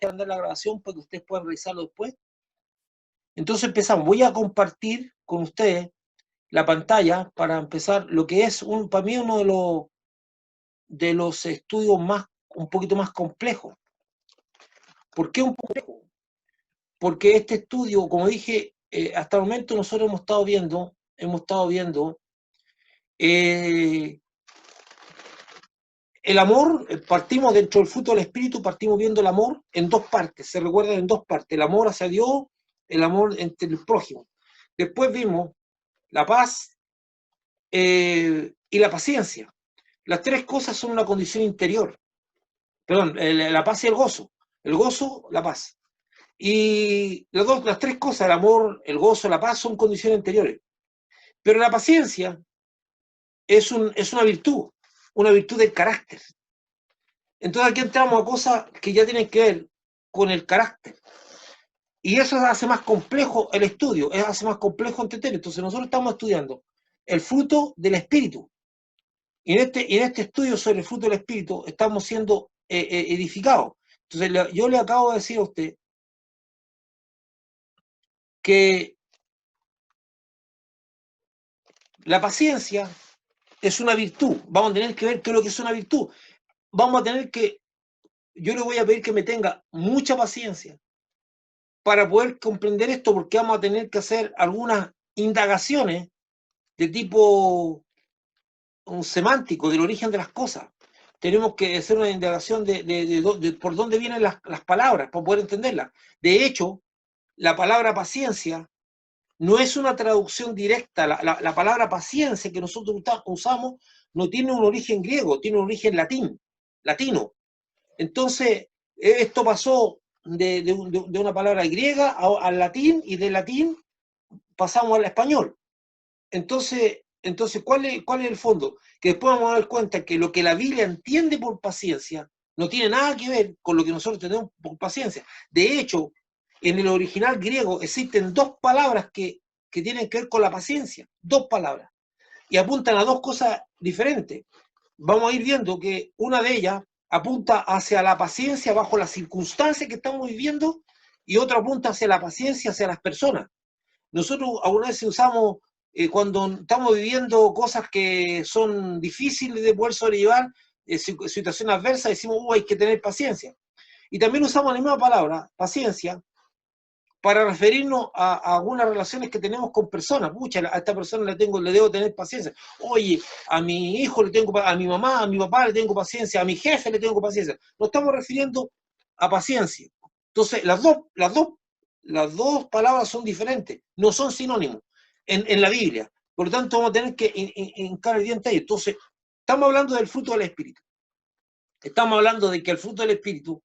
a mandar la grabación para que ustedes puedan revisarlo después. Entonces empezamos. Voy a compartir con ustedes la pantalla para empezar lo que es, para mí, uno de los estudios un poquito más complejos. ¿Por qué un complejo? Porque este estudio, como dije, hasta el momento nosotros hemos estado viendo el amor. Partimos dentro del fruto del espíritu, partimos viendo el amor en dos partes, se recuerdan, en dos partes: el amor hacia Dios, el amor entre el prójimo. Después vimos la paz y la paciencia. Las tres cosas son una condición interior. Perdón, la paz y el gozo, la paz. Y las tres cosas, el amor, el gozo, la paz, son condiciones interiores. Pero la paciencia es una virtud del carácter. Entonces aquí entramos a cosas que ya tienen que ver con el carácter. Y eso hace más complejo el estudio, hace más complejo entender. Entonces nosotros estamos estudiando el fruto del espíritu. Y en este estudio sobre el fruto del espíritu estamos siendo edificados. Entonces yo le acabo de decir a usted que la paciencia es una virtud. Vamos a tener que ver qué es lo que es una virtud. Vamos a tener que, yo le voy a pedir que me tenga mucha paciencia para poder comprender esto, porque vamos a tener que hacer algunas indagaciones de tipo semántico, del origen de las cosas. Tenemos que hacer una indagación de por dónde vienen las palabras para poder entenderlas. De hecho, la palabra paciencia no es una traducción directa. La palabra paciencia que nosotros usamos no tiene un origen griego, tiene un origen latino. Entonces, esto pasó de una palabra griega al latín, y del latín pasamos al español. Entonces ¿cuál es el fondo? Que después vamos a dar cuenta que lo que la Biblia entiende por paciencia no tiene nada que ver con lo que nosotros tenemos por paciencia. De hecho, en el original griego existen dos palabras que tienen que ver con la paciencia, dos palabras, y apuntan a dos cosas diferentes. Vamos a ir viendo que una de ellas apunta hacia la paciencia bajo las circunstancias que estamos viviendo, y otra apunta hacia la paciencia hacia las personas. Nosotros alguna vez usamos, cuando estamos viviendo cosas que son difíciles de poder sobrellevar, situaciones adversas, decimos, hay que tener paciencia. Y también usamos la misma palabra, paciencia, para referirnos a algunas relaciones que tenemos con personas. Pucha, a esta persona le debo tener paciencia. Oye, a mi hijo le tengo, a mi mamá, a mi papá le tengo paciencia, a mi jefe le tengo paciencia. Nos estamos refiriendo a paciencia. Entonces, las dos palabras son diferentes, no son sinónimos en la Biblia. Por lo tanto, vamos a tener que hincar el diente ahí. Entonces, estamos hablando del fruto del Espíritu. Estamos hablando de que el fruto del Espíritu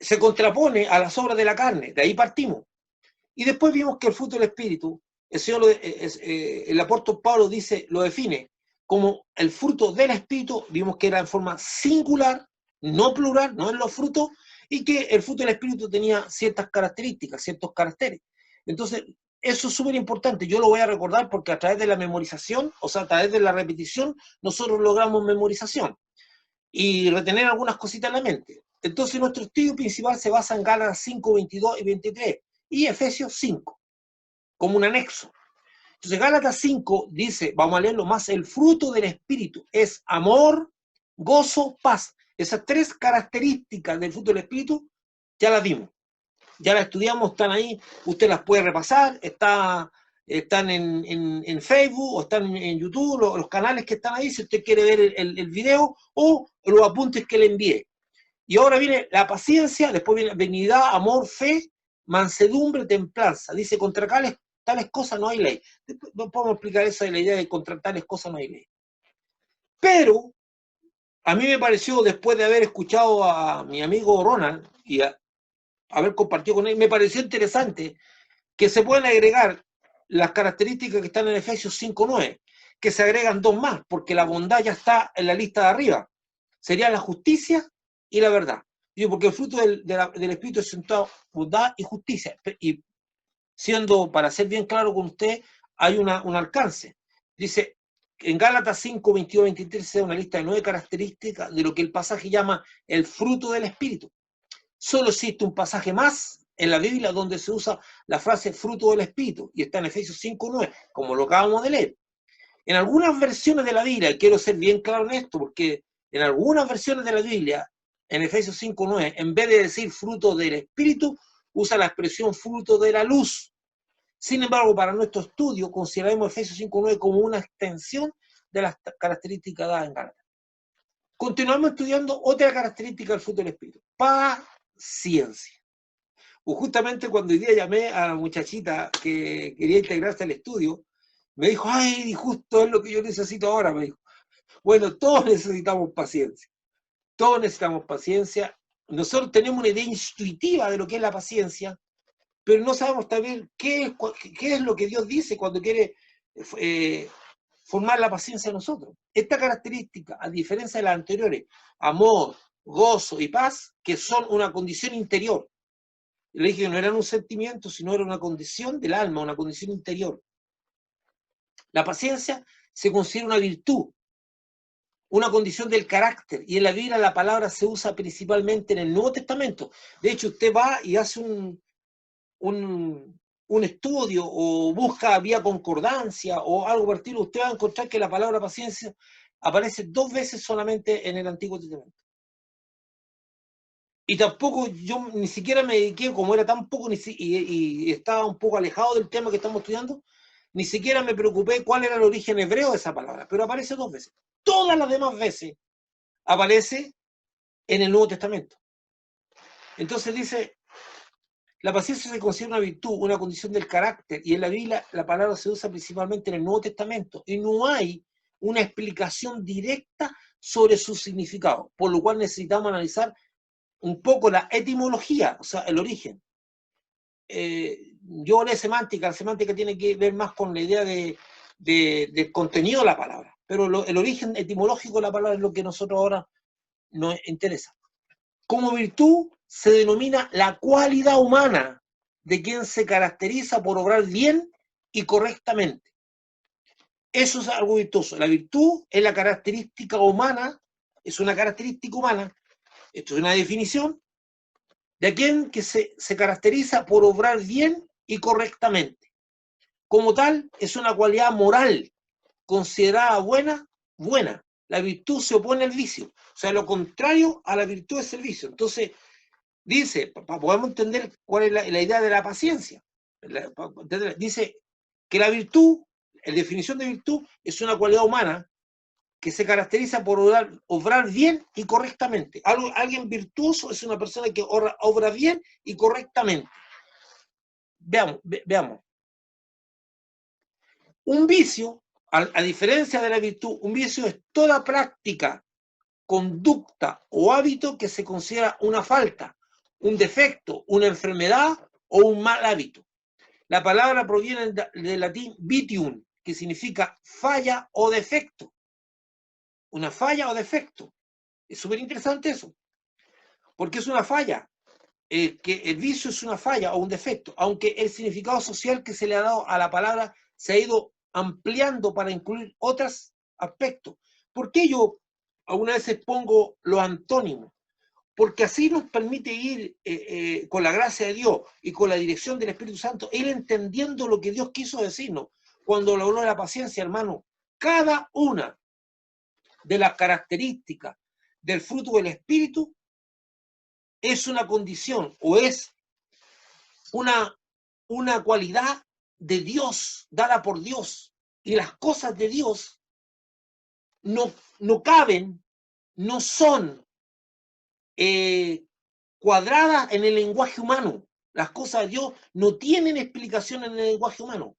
se contrapone a las obras de la carne. De ahí partimos. Y después vimos que el fruto del Espíritu, el apóstol Pablo lo define como el fruto del Espíritu. Vimos que era en forma singular, no plural, no en los frutos, y que el fruto del Espíritu tenía ciertas características, ciertos caracteres. Entonces, eso es súper importante. Yo lo voy a recordar porque a través de la memorización, o sea, a través de la repetición, nosotros logramos memorización y retener algunas cositas en la mente. Entonces, nuestro estudio principal se basa en Gálatas 5, 22 y 23 y Efesios 5, como un anexo. Entonces, Gálatas 5 dice, vamos a leerlo más, el fruto del Espíritu es amor, gozo, paz. Esas tres características del fruto del Espíritu ya las vimos, ya las estudiamos, están ahí, usted las puede repasar, están en Facebook o están en YouTube, los canales que están ahí, si usted quiere ver el video o los apuntes que le envié. Y ahora viene la paciencia, después viene benignidad, amor, fe, mansedumbre, templanza. Dice, contra tales cosas no hay ley. Después podemos explicar esa de la idea de contra tales cosas no hay ley. Pero a mí me pareció, después de haber escuchado a mi amigo Ronald y haber compartido con él, me pareció interesante que se pueden agregar las características que están en Efesios 5:9, que se agregan dos más, porque la bondad ya está en la lista de arriba. Sería la justicia y la verdad. Porque el fruto del Espíritu es sentado bondad y justicia. Y siendo, para ser bien claro con usted, hay un alcance. Dice, en Gálatas 5, 22, 23, se da una lista de 9 características de lo que el pasaje llama el fruto del Espíritu. Solo existe un pasaje más en la Biblia donde se usa la frase fruto del Espíritu, y está en Efesios 5:9, como lo acabamos de leer. En algunas versiones de la Biblia, y quiero ser bien claro en esto, porque en algunas versiones de la Biblia, en Efesios 5:9, en vez de decir fruto del Espíritu, usa la expresión fruto de la luz. Sin embargo, para nuestro estudio, consideramos Efesios 5:9 como una extensión de las características dadas en Gálatas. Continuamos estudiando otra característica del fruto del Espíritu: paciencia. Justamente cuando hoy día llamé a la muchachita que quería integrarse al estudio, me dijo, ay, justo es lo que yo necesito ahora, me dijo. Bueno, todos necesitamos paciencia. Todos necesitamos paciencia. Nosotros tenemos una idea intuitiva de lo que es la paciencia, pero no sabemos también qué es lo que Dios dice cuando quiere formar la paciencia en nosotros. Esta característica, a diferencia de las anteriores, amor, gozo y paz, que son una condición interior. Le dije que no eran un sentimiento, sino era una condición del alma, una condición interior. La paciencia se considera una virtud, una condición del carácter, y en la Biblia la palabra se usa principalmente en el Nuevo Testamento. De hecho, usted va y hace un estudio o busca vía concordancia o algo por el estilo, usted va a encontrar que la palabra paciencia aparece 2 veces solamente en el Antiguo Testamento. Y tampoco yo ni siquiera me dediqué, como era tan poco y estaba un poco alejado del tema que estamos estudiando, ni siquiera me preocupé cuál era el origen hebreo de esa palabra, pero aparece 2 veces. Todas las demás veces aparece en el Nuevo Testamento. Entonces dice, la paciencia se considera una virtud, una condición del carácter, y en la Biblia la palabra se usa principalmente en el Nuevo Testamento, y no hay una explicación directa sobre su significado, por lo cual necesitamos analizar un poco la etimología, o sea, el origen. Yo hablé de la semántica tiene que ver más con la idea del contenido de la palabra, pero el origen etimológico de la palabra es lo que a nosotros ahora nos interesa. Como virtud se denomina la cualidad humana de quien se caracteriza por obrar bien y correctamente. Eso es algo virtuoso. La virtud es la característica humana, es una característica humana, esto es una definición, de quien que se caracteriza por obrar bien y correctamente. Como tal, es una cualidad moral considerada buena. La virtud se opone al vicio. O sea, lo contrario a la virtud es el vicio. Entonces, dice, para poder entender cuál es la idea de la paciencia, dice que la virtud, la definición de virtud, es una cualidad humana que se caracteriza por obrar bien y correctamente. Alguien virtuoso es una persona que obra bien y correctamente. Veamos. Un vicio, a diferencia de la virtud, un vicio es toda práctica, conducta o hábito que se considera una falta, un defecto, una enfermedad o un mal hábito. La palabra proviene del latín vitium, que significa falla o defecto. Una falla o defecto. Es súper interesante eso, porque es una falla, que el vicio es una falla o un defecto, aunque el significado social que se le ha dado a la palabra se ha ido ampliando para incluir otros aspectos. ¿Por qué yo algunas veces pongo los antónimos? Porque así nos permite ir con la gracia de Dios y con la dirección del Espíritu Santo, ir entendiendo lo que Dios quiso decirnos. Cuando habló de la paciencia, hermano, cada una de las características del fruto del Espíritu es una condición o es una cualidad de Dios, dada por Dios. Y las cosas de Dios no caben, no son cuadradas en el lenguaje humano. Las cosas de Dios no tienen explicación en el lenguaje humano.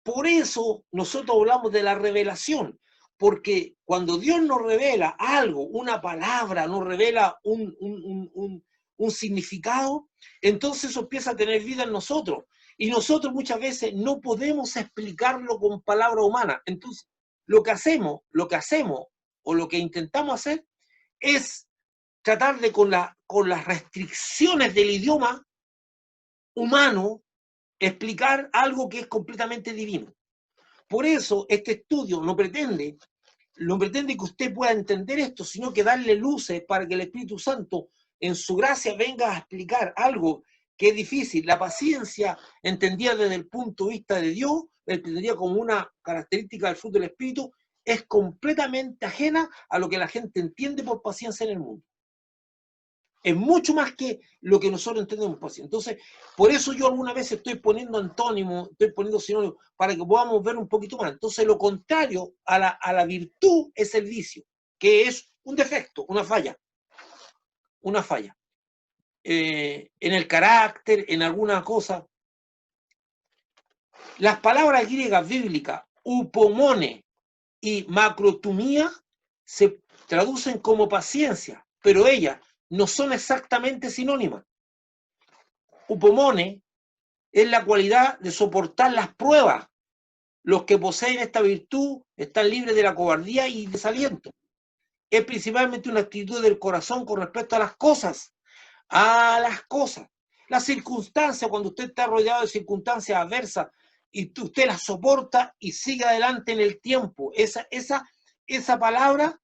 Por eso nosotros hablamos de la revelación, porque cuando Dios nos revela algo, una palabra, nos revela un significado, entonces eso empieza a tener vida en nosotros. Y nosotros muchas veces no podemos explicarlo con palabra humana. Entonces, lo que hacemos o lo que intentamos hacer es tratar de con las restricciones del idioma humano explicar algo que es completamente divino. Por eso este estudio no pretende que usted pueda entender esto, sino que darle luces para que el Espíritu Santo en su gracia venga a explicar algo que es difícil. La paciencia, entendida desde el punto de vista de Dios, entendida como una característica del fruto del Espíritu, es completamente ajena a lo que la gente entiende por paciencia en el mundo. Es mucho más que lo que nosotros entendemos por paciencia. Entonces, por eso yo alguna vez estoy poniendo antónimos, estoy poniendo sinónimos, para que podamos ver un poquito más. Entonces, lo contrario a la virtud es el vicio, que es un defecto, una falla. Una falla. En el carácter, en alguna cosa. Las palabras griegas bíblicas, upomone y macrotumía, se traducen como paciencia, pero ellas no son exactamente sinónimas. Upomone es la cualidad de soportar las pruebas. Los que poseen esta virtud están libres de la cobardía y desaliento. Es principalmente una actitud del corazón con respecto a las cosas. Las circunstancias, cuando usted está rodeado de circunstancias adversas y usted las soporta y sigue adelante en el tiempo. Esa palabra,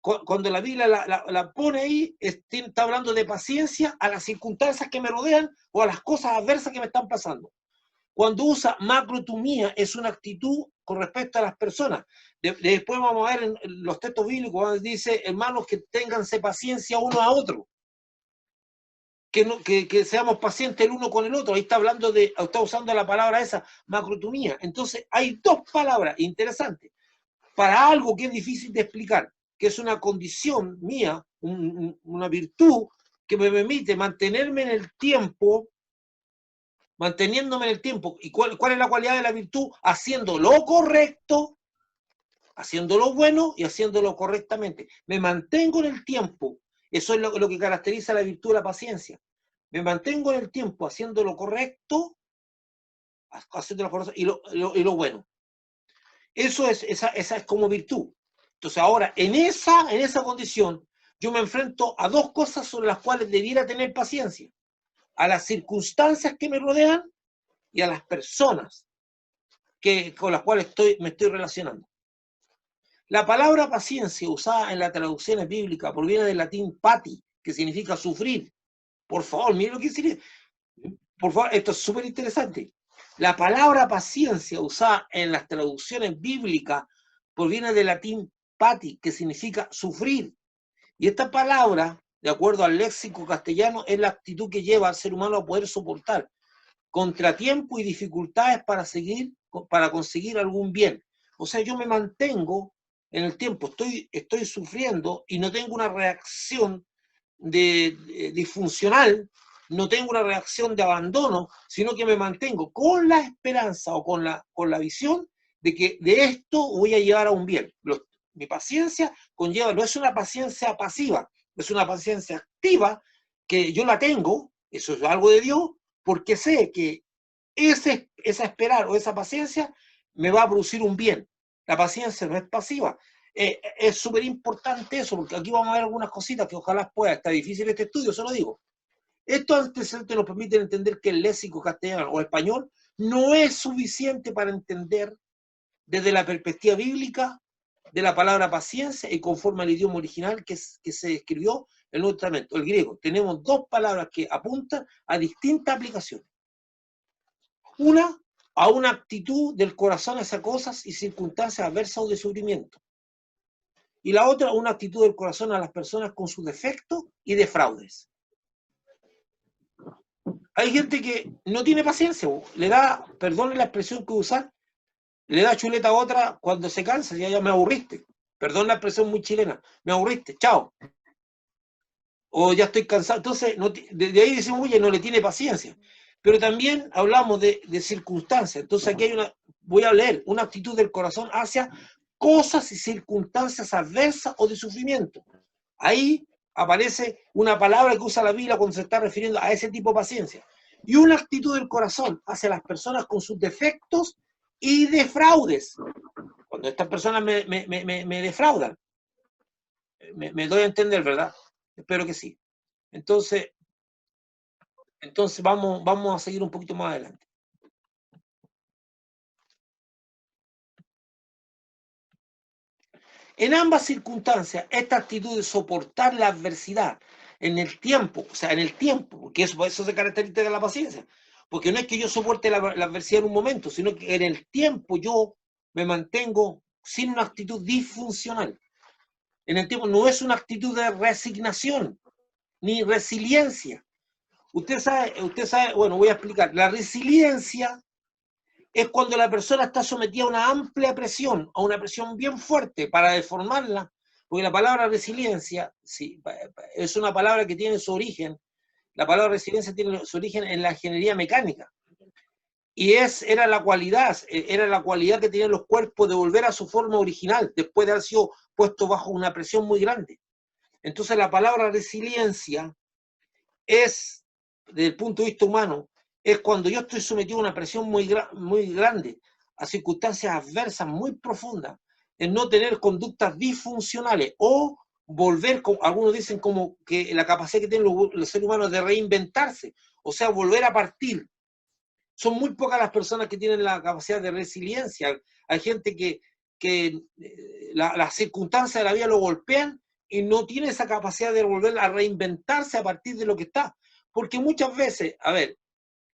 cuando la Biblia la pone ahí, está hablando de paciencia a las circunstancias que me rodean o a las cosas adversas que me están pasando. Cuando usa macrotumía, es una actitud con respecto a las personas. Después vamos a ver en los textos bíblicos, donde dice, hermanos, que ténganse paciencia uno a otro. Que seamos pacientes el uno con el otro. Ahí está usando la palabra esa, macrotumía. Entonces, hay dos palabras interesantes para algo que es difícil de explicar, que es una condición mía, una virtud que me permite mantenerme en el tiempo, manteniéndome en el tiempo. ¿Y cuál es la cualidad de la virtud? Haciendo lo correcto, haciendo lo bueno y haciéndolo correctamente. Me mantengo en el tiempo. Eso es lo que caracteriza la virtud de la paciencia. Me mantengo en el tiempo haciendo lo correcto, y lo bueno. Esa es como virtud. Entonces ahora, en esa condición, yo me enfrento a dos cosas sobre las cuales debiera tener paciencia. A las circunstancias que me rodean y a las personas con las cuales me estoy relacionando. La palabra paciencia usada en las traducciones bíblicas proviene del latín pati, que significa sufrir. Por favor, miren lo que dice. Por favor, esto es súper interesante. La palabra paciencia usada en las traducciones bíblicas proviene del latín pati, que significa sufrir. Y esta palabra, de acuerdo al léxico castellano, es la actitud que lleva al ser humano a poder soportar contratiempos y dificultades para conseguir algún bien. O sea, yo me mantengo en el tiempo, estoy sufriendo y no tengo una reacción disfuncional, no tengo una reacción de abandono, sino que me mantengo con la esperanza o con la visión de que de esto voy a llegar a un bien. Mi paciencia conlleva, no es una paciencia pasiva, es una paciencia activa que yo la tengo, eso es algo de Dios, porque sé que esa esperar o esa paciencia me va a producir un bien. La paciencia no es pasiva. Es súper importante eso, porque aquí vamos a ver algunas cositas que ojalá pueda. Está difícil este estudio, se lo digo. Estos antecedentes nos permiten entender que el léxico castellano o español no es suficiente para entender desde la perspectiva bíblica de la palabra paciencia y conforme al idioma original que se escribió en el Nuevo Testamento, el griego. Tenemos dos palabras que apuntan a distintas aplicaciones. Una, a una actitud del corazón hacia cosas y circunstancias adversas o de sufrimiento. Y la otra, una actitud del corazón a las personas con sus defectos y de fraudes. Hay gente que no tiene paciencia, le da, perdone la expresión que usar, le da chuleta a otra cuando se cansa, ya me aburriste. Perdón la expresión muy chilena, me aburriste, chao. O ya estoy cansado. Entonces, de ahí decimos, oye, no le tiene paciencia. Pero también hablamos de circunstancias. Entonces, aquí voy a leer una actitud del corazón hacia cosas y circunstancias adversas o de sufrimiento. Ahí aparece una palabra que usa la Biblia cuando se está refiriendo a ese tipo de paciencia. Y una actitud del corazón hacia las personas con sus defectos y de fraudes. Cuando estas personas me defraudan. Me doy a entender, ¿verdad? Espero que sí. Entonces vamos a seguir un poquito más adelante. En ambas circunstancias, esta actitud de soportar la adversidad, en el tiempo, o sea, en el tiempo, porque eso se caracteriza de la paciencia. Porque no es que yo soporte la adversidad en un momento, sino que en el tiempo yo me mantengo sin una actitud disfuncional. En el tiempo no es una actitud de resignación, ni resiliencia. Usted sabe, bueno, voy a explicar. La resiliencia es cuando la persona está sometida a una amplia presión, a una presión bien fuerte para deformarla, porque la palabra resiliencia sí, es una palabra que tiene su origen, la palabra resiliencia tiene su origen en la ingeniería mecánica, y era la cualidad que tenían los cuerpos de volver a su forma original, después de haber sido puesto bajo una presión muy grande. Entonces la palabra resiliencia es, desde el punto de vista humano, es cuando yo estoy sometido a una presión muy grande, a circunstancias adversas muy profundas, en no tener conductas disfuncionales o volver, algunos dicen como que la capacidad que tienen los seres humanos de reinventarse, o sea, volver a partir. Son muy pocas las personas que tienen la capacidad de resiliencia. Hay gente que las circunstancias de la vida lo golpean y no tiene esa capacidad de volver a reinventarse a partir de lo que está. Porque muchas veces, a ver,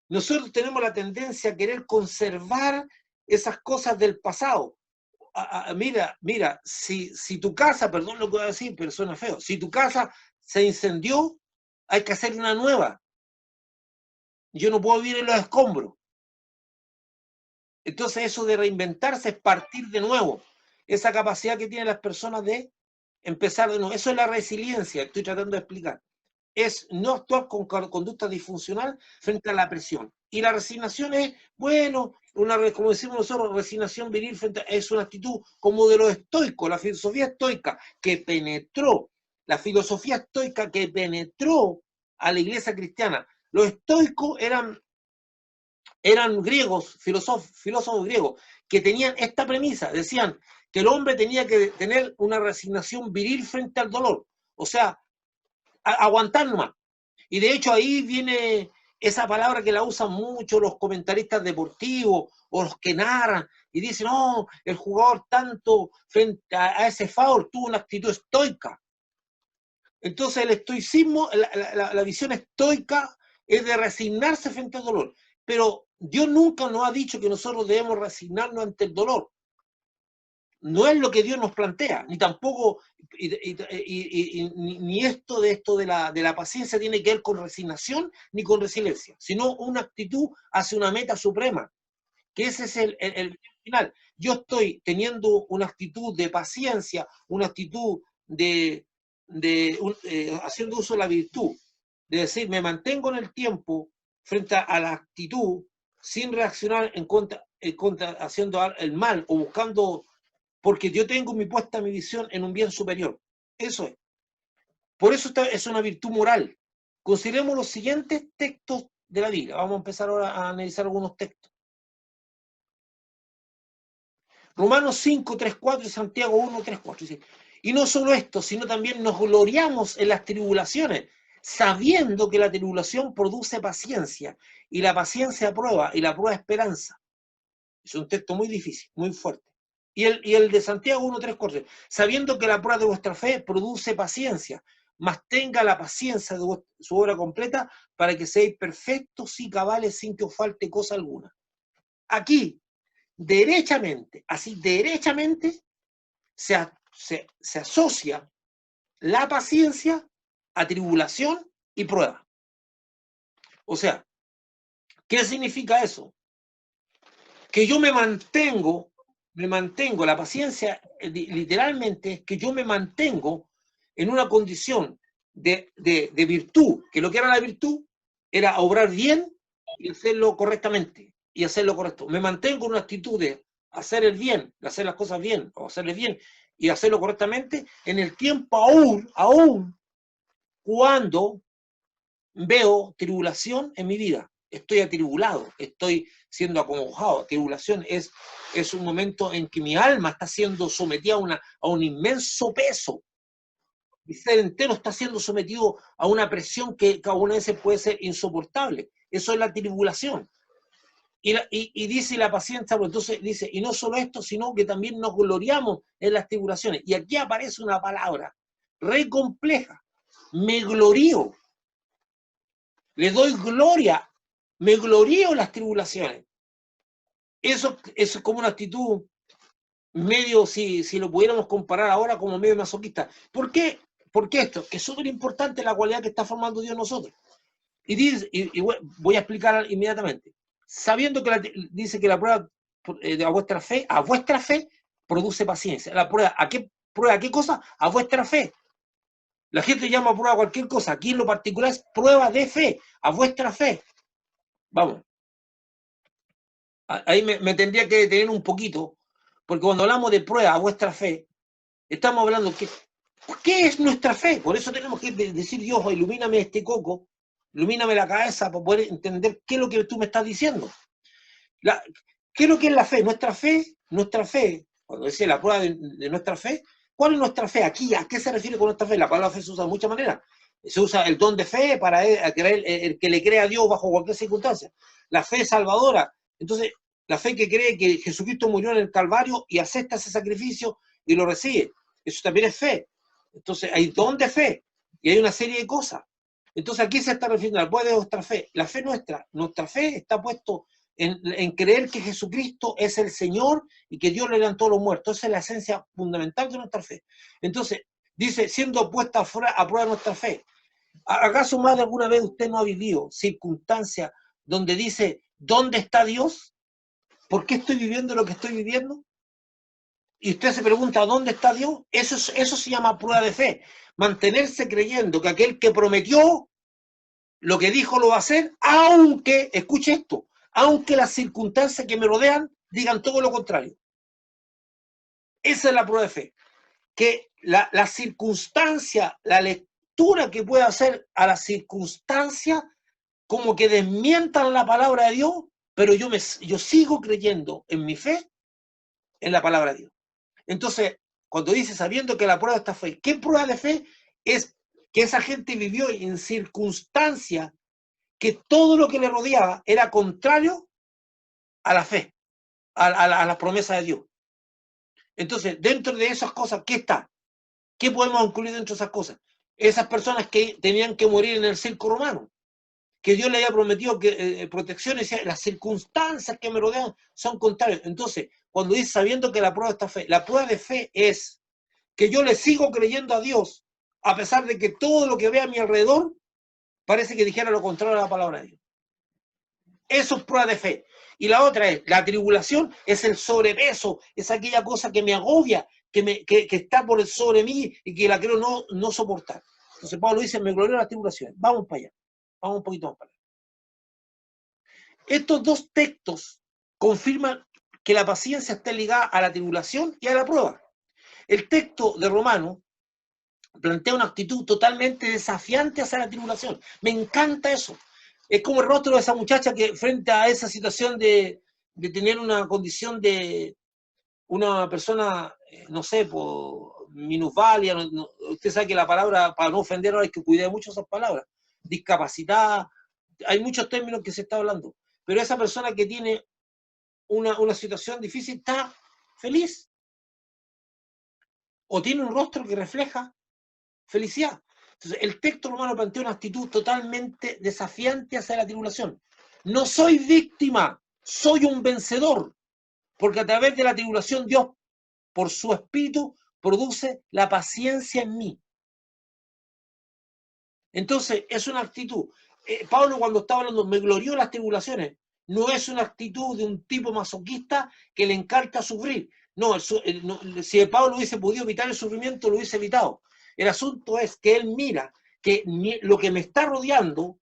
nosotros tenemos la tendencia a querer conservar esas cosas del pasado. Mira, si tu casa, perdón lo que voy a decir, pero suena feo, si tu casa se incendió, hay que hacer una nueva. Yo no puedo vivir en los escombros. Entonces eso de reinventarse es partir de nuevo. Esa capacidad que tienen las personas de empezar de nuevo. Eso es la resiliencia, estoy tratando de explicar. Es no actuar con conducta disfuncional frente a la presión. Y la resignación es, bueno, como decimos nosotros, resignación viril es una actitud como de los estoicos, la filosofía estoica que penetró, la filosofía estoica que penetró a la iglesia cristiana. Los estoicos eran griegos, filósofos griegos, que tenían esta premisa, decían que el hombre tenía que tener una resignación viril frente al dolor, o sea, aguantar nomás. Y de hecho ahí viene esa palabra que la usan mucho los comentaristas deportivos o los que narran y dicen, no, el jugador tanto frente a ese foul tuvo una actitud estoica. Entonces el estoicismo, la visión estoica es de resignarse frente al dolor. Pero Dios nunca nos ha dicho que nosotros debemos resignarnos ante el dolor. No es lo que Dios nos plantea, ni tampoco, ni esto de la paciencia tiene que ver con resignación ni con resiliencia, sino una actitud hacia una meta suprema, que ese es el final. Yo estoy teniendo una actitud de paciencia, una actitud haciendo uso de la virtud, de decir, me mantengo en el tiempo frente a la actitud sin reaccionar en contra haciendo el mal o buscando, porque yo tengo mi puesta mi visión en un bien superior. Eso es. Por eso es una virtud moral. Consideremos los siguientes textos de la Biblia. Vamos a empezar ahora a analizar algunos textos. Romanos 5, 3, 4 y Santiago 1, 3, 4. Y no solo esto, sino también nos gloriamos en las tribulaciones, sabiendo que la tribulación produce paciencia, y la paciencia prueba, y la prueba esperanza. Es un texto muy difícil, muy fuerte. Y el de Santiago 1, 3, 4. Sabiendo que la prueba de vuestra fe produce paciencia, mas tenga la paciencia de su obra completa para que seáis perfectos y cabales sin que os falte cosa alguna. Aquí, derechamente, así derechamente, se asocia la paciencia a tribulación y prueba. O sea, ¿qué significa eso? Que yo me mantengo, la paciencia literalmente es que yo me mantengo en una condición de virtud, que lo que era la virtud era obrar bien y hacerlo correctamente, y hacerlo correcto. Me mantengo en una actitud de hacer el bien, de hacer las cosas bien, o hacerle bien, y hacerlo correctamente, en el tiempo aún cuando veo tribulación en mi vida. Estoy atribulado, estoy siendo acongojado. Tribulación es un momento en que mi alma está siendo sometida a un inmenso peso. Mi ser entero está siendo sometido a una presión que algunas veces puede ser insoportable. Eso es la tribulación. Y dice la paciencia, pues entonces dice, y no solo esto, sino que también nos gloriamos en las tribulaciones. Y aquí aparece una palabra re compleja, me glorío, le doy gloria, me glorío en las tribulaciones. Eso es como una actitud medio, si lo pudiéramos comparar ahora, como medio masoquista. ¿Por qué? Porque esto, que es súper importante la cualidad que está formando Dios en nosotros. Y, dice, y voy a explicar inmediatamente. Sabiendo que dice que la prueba a vuestra fe produce paciencia. La prueba, ¿a qué prueba? ¿A qué cosa? A vuestra fe. La gente llama prueba a cualquier cosa. Aquí en lo particular es prueba de fe, a vuestra fe. Vamos. Ahí me tendría que detener un poquito, porque cuando hablamos de prueba a vuestra fe, estamos hablando que ¿qué es nuestra fe? Por eso tenemos que decir, Dios, ilumíname este coco, ilumíname la cabeza para poder entender qué es lo que tú me estás diciendo. ¿Qué es lo que es la fe? Nuestra fe, cuando dice la prueba de nuestra fe, ¿cuál es nuestra fe? Aquí, ¿a qué se refiere con nuestra fe? La palabra fe se usa de muchas maneras. Se usa el don de fe para el que le cree a Dios bajo cualquier circunstancia. La fe salvadora. Entonces, la fe que cree que Jesucristo murió en el Calvario y acepta ese sacrificio y lo recibe. Eso también es fe. Entonces, hay don de fe y hay una serie de cosas. Entonces, aquí se está refiriendo a la prueba de nuestra fe. La fe nuestra fe está puesto en creer que Jesucristo es el Señor y que Dios le levantó a los muertos. Esa es la esencia fundamental de nuestra fe. Entonces, dice, siendo puesta a prueba nuestra fe. ¿Acaso más de alguna vez usted no ha vivido circunstancias donde dice, ¿dónde está Dios? ¿Por qué estoy viviendo lo que estoy viviendo? Y usted se pregunta, ¿dónde está Dios? Eso se llama prueba de fe. Mantenerse creyendo que aquel que prometió lo que dijo lo va a hacer, aunque, escuche esto, aunque las circunstancias que me rodean digan todo lo contrario. Esa es la prueba de fe. Que la circunstancia, la lectura que pueda hacer a la circunstancia, como que desmientan la palabra de Dios, pero yo sigo creyendo en mi fe, en la palabra de Dios. Entonces, cuando dice sabiendo que la prueba está fe, ¿qué prueba de fe? Es que esa gente vivió en circunstancias que todo lo que le rodeaba era contrario a la fe, a la promesa de Dios. Entonces, dentro de esas cosas, ¿qué está? ¿Qué podemos incluir dentro de esas cosas? Esas personas que tenían que morir en el circo romano, que Dios le había prometido que protección, decía, las circunstancias que me rodean son contrarias. Entonces, cuando dice sabiendo que la prueba está fe, la prueba de fe es que yo le sigo creyendo a Dios, a pesar de que todo lo que ve a mi alrededor parece que dijera lo contrario a la palabra de Dios. Eso es prueba de fe. Y la otra es, la tribulación es el sobrepeso, es aquella cosa que me agobia, que está por sobre mí y que la quiero no soportar. Entonces Pablo dice, me glorío en las tribulaciones. Vamos para allá. Vamos un poquito más para allá. Estos dos textos confirman que la paciencia está ligada a la tribulación y a la prueba. El texto de Romanos plantea una actitud totalmente desafiante hacia la tribulación. Me encanta eso. Es como el rostro de esa muchacha que frente a esa situación de tener una condición de una persona, no sé, minusválida, usted sabe que la palabra, para no ofender hay que cuidar mucho esas palabras, discapacitada, hay muchos términos que se está hablando, pero esa persona que tiene una situación difícil está feliz, o tiene un rostro que refleja felicidad. Entonces, el texto romano plantea una actitud totalmente desafiante hacia la tribulación. No soy víctima, soy un vencedor, porque a través de la tribulación Dios, por su espíritu, produce la paciencia en mí. Entonces, es una actitud. Pablo, cuando estaba hablando, me glorió en las tribulaciones, no es una actitud de un tipo masoquista que le encanta sufrir. No, si Pablo hubiese podido evitar el sufrimiento, lo hubiese evitado. El asunto es que él mira que lo que me está rodeando,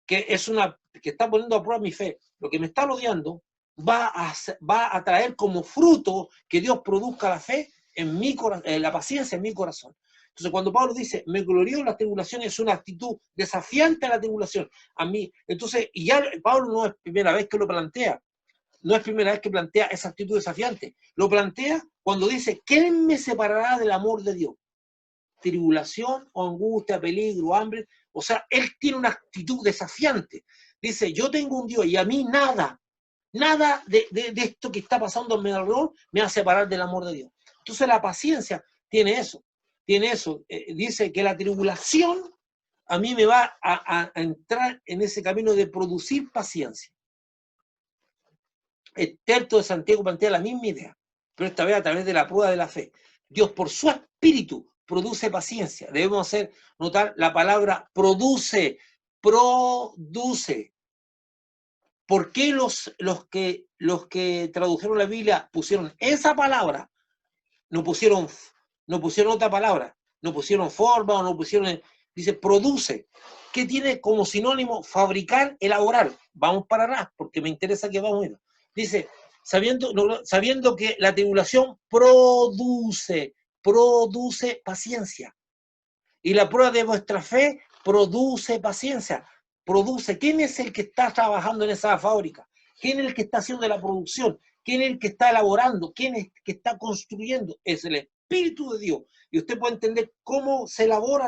que está poniendo a prueba mi fe, lo que me está rodeando va a traer como fruto que Dios produzca la fe en mi corazón, la paciencia en mi corazón. Entonces, cuando Pablo dice, me glorío en las tribulaciones, es una actitud desafiante a la tribulación. A mí, entonces, y ya Pablo no es primera vez que lo plantea, no es primera vez que plantea esa actitud desafiante. Lo plantea cuando dice, ¿quién me separará del amor de Dios? Tribulación o angustia, peligro, hambre. O sea, él tiene una actitud desafiante. Dice, yo tengo un Dios y a mí nada de esto que está pasando en mi alrededor me va a separar del amor de Dios. Entonces la paciencia tiene eso. Dice que la tribulación a mí me va a entrar en ese camino de producir paciencia. El texto de Santiago plantea la misma idea, pero esta vez a través de la prueba de la fe. Dios, por su espíritu, produce paciencia. Debemos hacer notar la palabra produce, produce. ¿Por qué los que tradujeron la Biblia pusieron esa palabra? No pusieron otra palabra, no pusieron forma o no pusieron, dice produce, que tiene como sinónimo fabricar, elaborar. Vamos para atrás, porque me interesa que vamos a ir. Dice, sabiendo que la tribulación produce paciencia. Y la prueba de vuestra fe produce paciencia. Produce. ¿Quién es el que está trabajando en esa fábrica? ¿Quién es el que está haciendo la producción? ¿Quién es el que está elaborando? ¿Quién es el que está construyendo? Es el Espíritu de Dios. Y usted puede entender cómo se elabora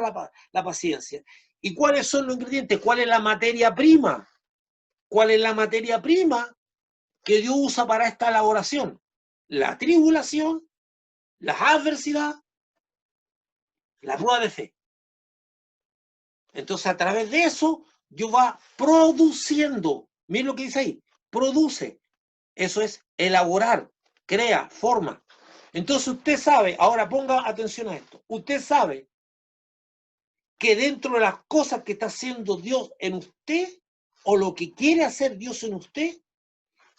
la paciencia. ¿Y cuáles son los ingredientes? ¿Cuál es la materia prima? ¿Cuál es la materia prima que Dios usa para esta elaboración? La tribulación, la adversidad, la prueba de fe. Entonces, a través de eso, Dios va produciendo. Miren lo que dice ahí. Produce. Eso es elaborar, crea, forma. Entonces, usted sabe, ahora ponga atención a esto. Usted sabe que dentro de las cosas que está haciendo Dios en usted, o lo que quiere hacer Dios en usted,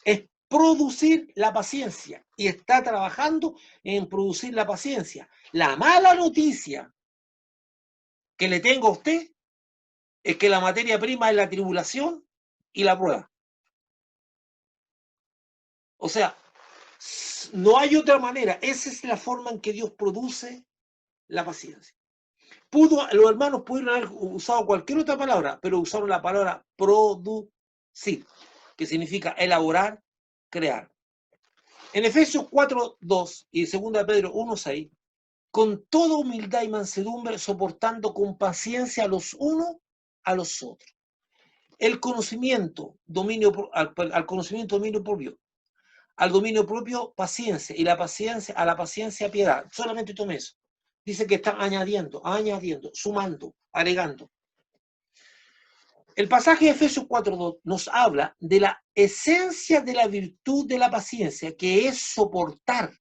es producir la paciencia. Y está trabajando en producir la paciencia. La mala noticia que le tengo a usted es que la materia prima es la tribulación y la prueba. O sea, no hay otra manera. Esa es la forma en que Dios produce la paciencia. Los hermanos pudieron haber usado cualquier otra palabra, pero usaron la palabra producir, que significa elaborar, crear. En Efesios 4:2 y 2 Pedro 1:6, con toda humildad y mansedumbre, soportando con paciencia los unos a los otros. El conocimiento, al conocimiento, dominio propio. Al dominio propio, paciencia. Y la paciencia, a la paciencia, piedad. Solamente tome eso. Dice que está añadiendo, sumando, agregando. El pasaje de Efesios 4:2 nos habla de la esencia de la virtud de la paciencia, que es soportar.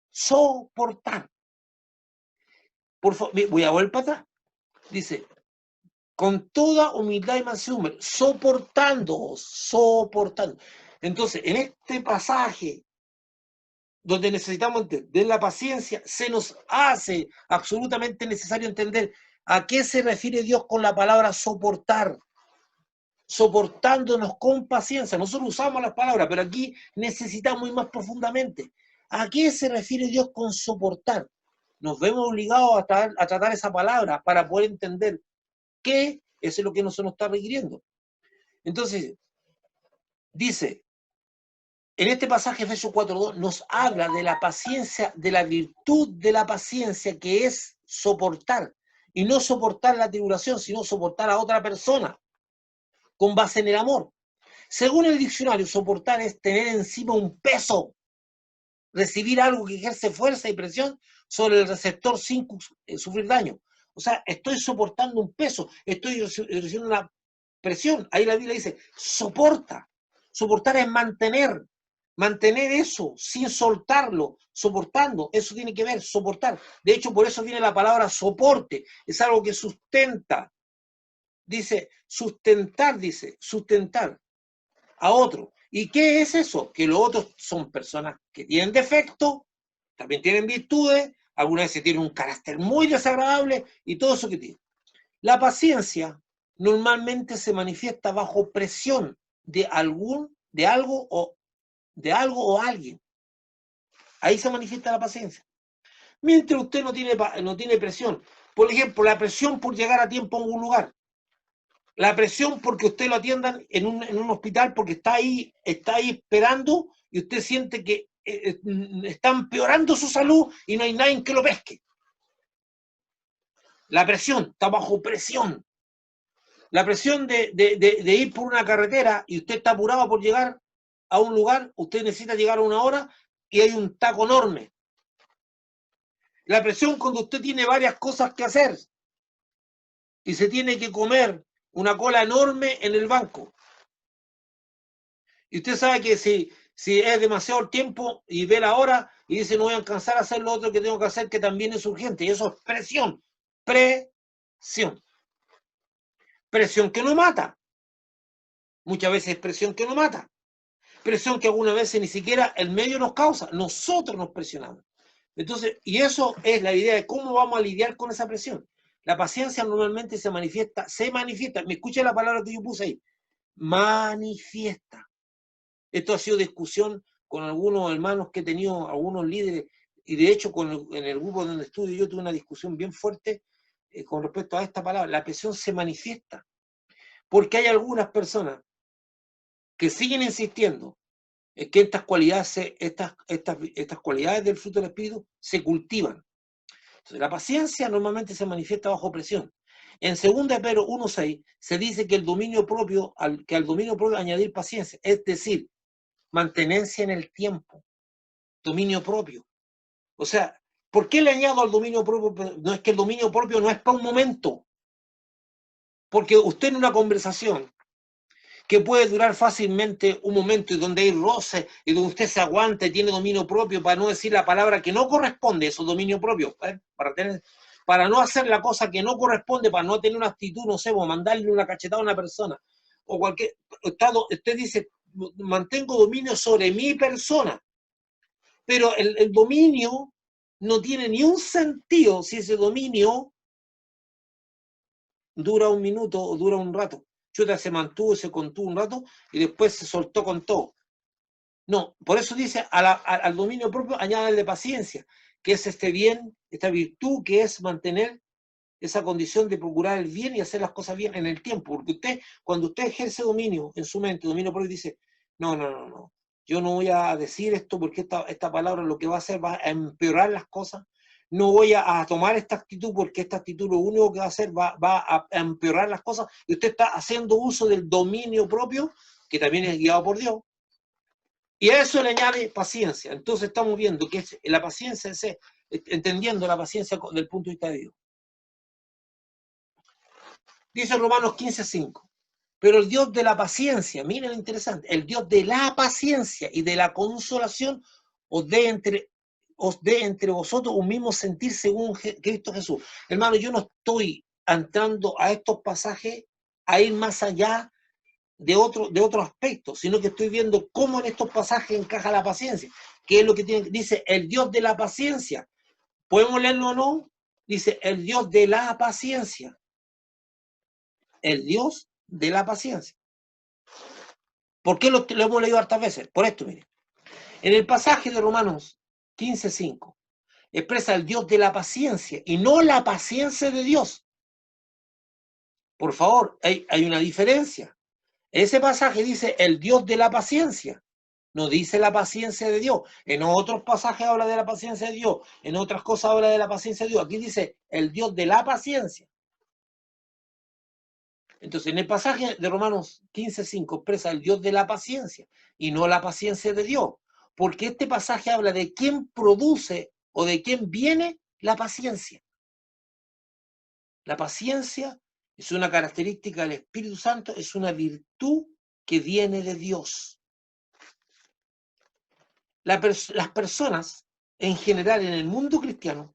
Soportar. Por favor, voy a volver para atrás. Dice, con toda humildad y mansedumbre, soportando. Entonces, en este pasaje, donde necesitamos entender la paciencia, se nos hace absolutamente necesario entender a qué se refiere Dios con la palabra soportar. Soportándonos con paciencia. Nosotros usamos las palabras, pero aquí necesitamos ir más profundamente. ¿A qué se refiere Dios con soportar? Nos vemos obligados a tratar esa palabra para poder entender qué es lo que nos está requiriendo. Entonces, dice, en este pasaje, Efesios 4:2, nos habla de la paciencia, de la virtud de la paciencia, que es soportar. Y no soportar la tribulación, sino soportar a otra persona, con base en el amor. Según el diccionario, soportar es tener encima un peso, recibir algo que ejerce fuerza y presión sobre el receptor sin sufrir daño. O sea, estoy soportando un peso, estoy recibiendo una presión. Ahí la Biblia dice, soporta. Soportar es mantener eso sin soltarlo, soportando. Eso tiene que ver, soportar. De hecho, por eso viene la palabra soporte. Es algo que sustenta. Dice, sustentar a otro. ¿Y qué es eso? Que los otros son personas que tienen defectos, también tienen virtudes, algunas veces tienen un carácter muy desagradable y todo eso que tienen. La paciencia normalmente se manifiesta bajo presión de algo o alguien. Ahí se manifiesta la paciencia. Mientras usted no tiene presión. Por ejemplo, la presión por llegar a tiempo a un lugar. La presión porque usted lo atiendan en un hospital porque está ahí esperando y usted siente que está empeorando su salud y no hay nadie que lo pesque. La presión, está bajo presión. La presión de ir por una carretera y usted está apurado por llegar a un lugar, usted necesita llegar a 1 hora y hay un taco enorme. La presión cuando usted tiene varias cosas que hacer y se tiene que comer una cola enorme en el banco. Y usted sabe que si es demasiado tiempo y ve la hora y dice no voy a alcanzar a hacer lo otro que tengo que hacer, que también es urgente. Y eso es presión. Presión. Presión que no mata. Muchas veces es presión que no mata. Presión que algunas veces ni siquiera el medio nos causa. Nosotros nos presionamos. Entonces, y eso es la idea de cómo vamos a lidiar con esa presión. La paciencia normalmente se manifiesta. Me escucha la palabra que yo puse ahí. Manifiesta. Esto ha sido discusión con algunos hermanos que he tenido, algunos líderes, y de hecho en el grupo donde estudio yo tuve una discusión bien fuerte con respecto a esta palabra. La presión se manifiesta, porque hay algunas personas que siguen insistiendo en que estas cualidades del fruto del Espíritu se cultivan. Entonces, la paciencia normalmente se manifiesta bajo presión. En 2 Pedro 1:6 se dice que al dominio propio añadir paciencia, es decir, mantenencia en el tiempo, dominio propio. O sea, ¿por qué le añado al dominio propio? No es que el dominio propio no es para un momento. Porque usted en una conversación que puede durar fácilmente un momento y donde hay roce y donde usted se aguanta y tiene dominio propio para no decir la palabra que no corresponde, eso es dominio propio, para no hacer la cosa que no corresponde, para no tener una actitud, no sé, o mandarle una cachetada a una persona, o cualquier estado, usted dice, mantengo dominio sobre mi persona, pero el dominio no tiene ni un sentido si ese dominio dura un minuto o dura un rato. Chuta se mantuvo, se contuvo un rato y después se soltó con todo. No, por eso dice al dominio propio añádale paciencia, que es este bien, esta virtud que es mantener esa condición de procurar el bien y hacer las cosas bien en el tiempo. Porque usted, cuando usted ejerce dominio en su mente, dominio propio, dice, no, yo no voy a decir esto porque esta palabra lo que va a hacer va a empeorar las cosas. No voy a tomar esta actitud porque esta actitud lo único que va a hacer va a empeorar las cosas. Y usted está haciendo uso del dominio propio, que también es guiado por Dios. Y a eso le añade paciencia. Entonces estamos viendo que la paciencia es entendiendo la paciencia del punto de vista de Dios. Dice Romanos 15:5. Pero el Dios de la paciencia, miren lo interesante, el Dios de la paciencia y de la consolación os dé entre vosotros un mismo sentir según Cristo Jesús. Hermano, yo no estoy entrando a estos pasajes a ir más allá de otro aspecto, sino que estoy viendo cómo en estos pasajes encaja la paciencia, que es lo que dice el Dios de la paciencia. ¿Podemos leerlo o no? Dice el Dios de la paciencia. El Dios de la paciencia. ¿Por qué lo hemos leído hartas veces? Por esto, miren. En el pasaje de Romanos 15:5 expresa el Dios de la paciencia y no la paciencia de Dios. Por favor, hay una diferencia. Ese pasaje dice el Dios de la paciencia, no dice la paciencia de Dios. En otros pasajes habla de la paciencia de Dios, en otras cosas habla de la paciencia de Dios. Aquí dice el Dios de la paciencia. Entonces, en el pasaje de Romanos 15:5 expresa el Dios de la paciencia y no la paciencia de Dios, porque este pasaje habla de quién produce o de quién viene la paciencia. La paciencia es una característica del Espíritu Santo, es una virtud que viene de Dios. Las personas, en general, en el mundo cristiano,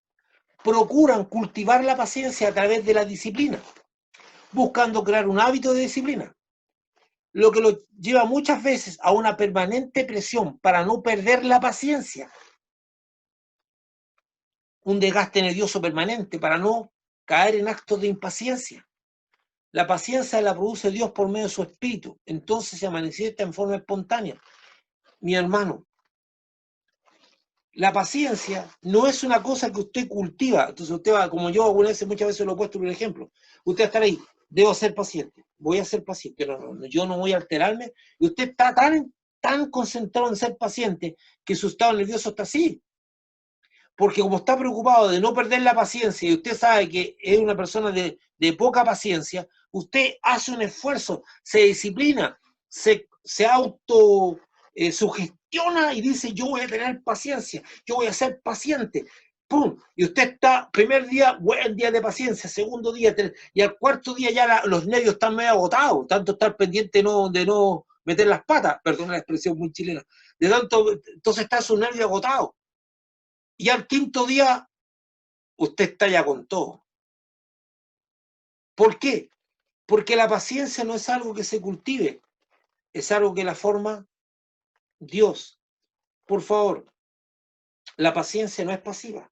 procuran cultivar la paciencia a través de la disciplina, buscando crear un hábito de disciplina, lo que lo lleva muchas veces a una permanente presión para no perder la paciencia, un desgaste nervioso permanente para no caer en actos de impaciencia. La paciencia la produce Dios por medio de su espíritu, entonces se manifiesta en forma espontánea. Mi hermano, la paciencia no es una cosa que usted cultiva. Entonces usted va, como yo muchas veces lo he puesto por ejemplo, usted va a estar ahí, debo ser paciente, voy a ser paciente, no, yo no voy a alterarme, y usted está tan concentrado en ser paciente que su estado nervioso está así. Porque como está preocupado de no perder la paciencia y usted sabe que es una persona de poca paciencia, usted hace un esfuerzo, se disciplina, se auto sugestiona y dice yo voy a tener paciencia, yo voy a ser paciente. ¡pum! Y usted está, primer día, buen día de paciencia, segundo día, y al cuarto día ya los nervios están medio agotados, tanto estar pendiente de no meter las patas, perdón la expresión muy chilena, de tanto, entonces está su nervio agotado. Y al quinto día, usted está ya con todo. ¿Por qué? Porque la paciencia no es algo que se cultive, es algo que la forma Dios. Por favor, la paciencia no es pasiva.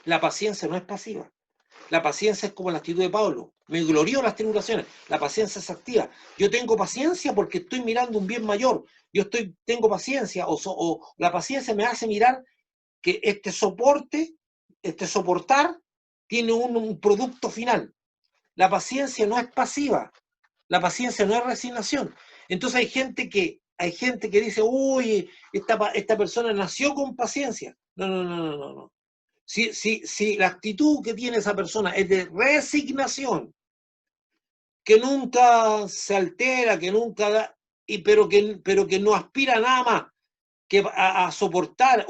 La paciencia no es pasiva. La paciencia es como la actitud de Pablo. Me glorió en las tribulaciones. La paciencia es activa. Yo tengo paciencia porque estoy mirando un bien mayor. Tengo paciencia, o la paciencia me hace mirar que este soportar, tiene un producto final. La paciencia no es pasiva. La paciencia no es resignación. Entonces hay gente que dice, uy, esta persona nació con paciencia. No, no, no, no, no, no. Si la actitud que tiene esa persona es de resignación, que nunca se altera, que nunca da, pero que no aspira a nada más que a soportar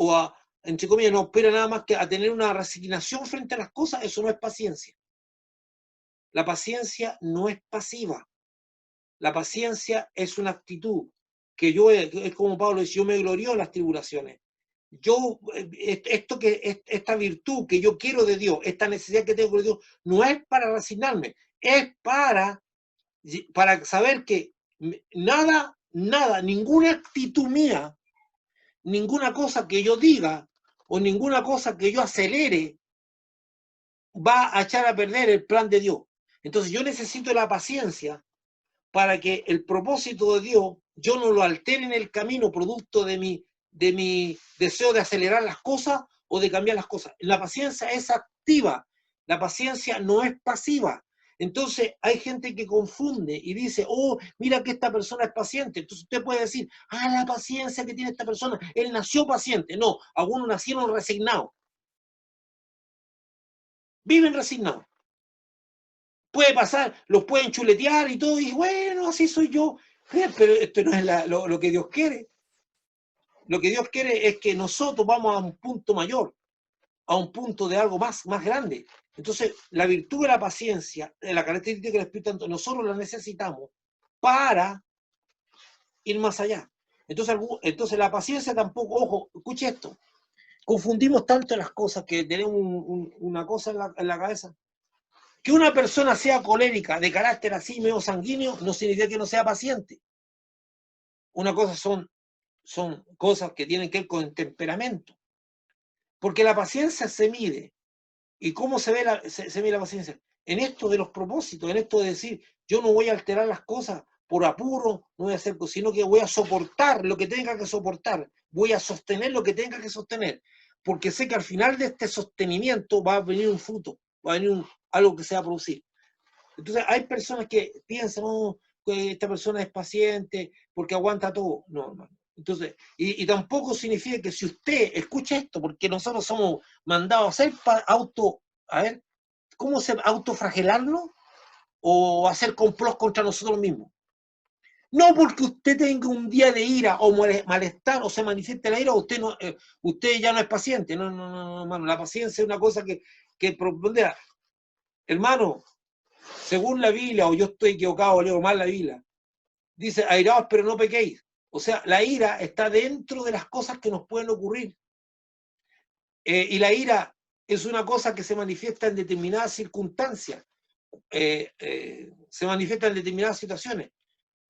entre comillas, no aspira nada más que a tener una resignación frente a las cosas, eso no es paciencia. La paciencia no es pasiva. La paciencia es una actitud que es como Pablo dice, yo me glorío en las tribulaciones. Esta virtud que yo quiero de Dios, esta necesidad que tengo de Dios, no es para resignarme, es para saber que nada, ninguna actitud mía, ninguna cosa que yo diga o ninguna cosa que yo acelere va a echar a perder el plan de Dios. Entonces yo necesito la paciencia para que el propósito de Dios yo no lo altere en el camino producto de mi deseo de acelerar las cosas o de cambiar las cosas. La paciencia es activa, la paciencia no es pasiva. Entonces hay gente que confunde y dice, oh, mira que esta persona es paciente. Entonces usted puede decir, la paciencia que tiene esta persona, él nació paciente. No, algunos nacieron resignados. Viven resignados. Puede pasar, los pueden chuletear y todo, y bueno, así soy yo. Pero esto no es lo que Dios quiere. Lo que Dios quiere es que nosotros vamos a un punto mayor, a un punto de algo más grande. Entonces, la virtud de la paciencia, de la característica del Espíritu Santo, nosotros la necesitamos para ir más allá. Entonces la paciencia tampoco, ojo, escuche esto, confundimos tanto las cosas que tenemos una cosa en la cabeza. Que una persona sea colérica, de carácter así, medio sanguíneo, no significa que no sea paciente. Una cosa son cosas que tienen que ver con el temperamento. Porque la paciencia se mide. ¿Y cómo se mide la paciencia? En esto de los propósitos, en esto de decir, yo no voy a alterar las cosas por apuro, no voy a hacer, sino que voy a soportar lo que tenga que soportar, voy a sostener lo que tenga que sostener, porque sé que al final de este sostenimiento va a venir un fruto, va a venir algo que se va a producir. Entonces hay personas que piensan, oh, que esta persona es paciente porque aguanta todo. No, no. Entonces, y tampoco significa que si usted escucha esto, porque nosotros somos mandados a hacer a ver, ¿cómo se autoflagelarnos o hacer complot contra nosotros mismos? No porque usted tenga un día de ira o malestar o se manifieste la ira, usted ya no es paciente. No, no, no, hermano. La paciencia es una cosa que propondera. Hermano, según la Biblia, o yo estoy equivocado o leo mal la Biblia, dice, airaos pero no pequéis. O sea, la ira está dentro de las cosas que nos pueden ocurrir. Y la ira es una cosa que se manifiesta en determinadas circunstancias, se manifiesta en determinadas situaciones.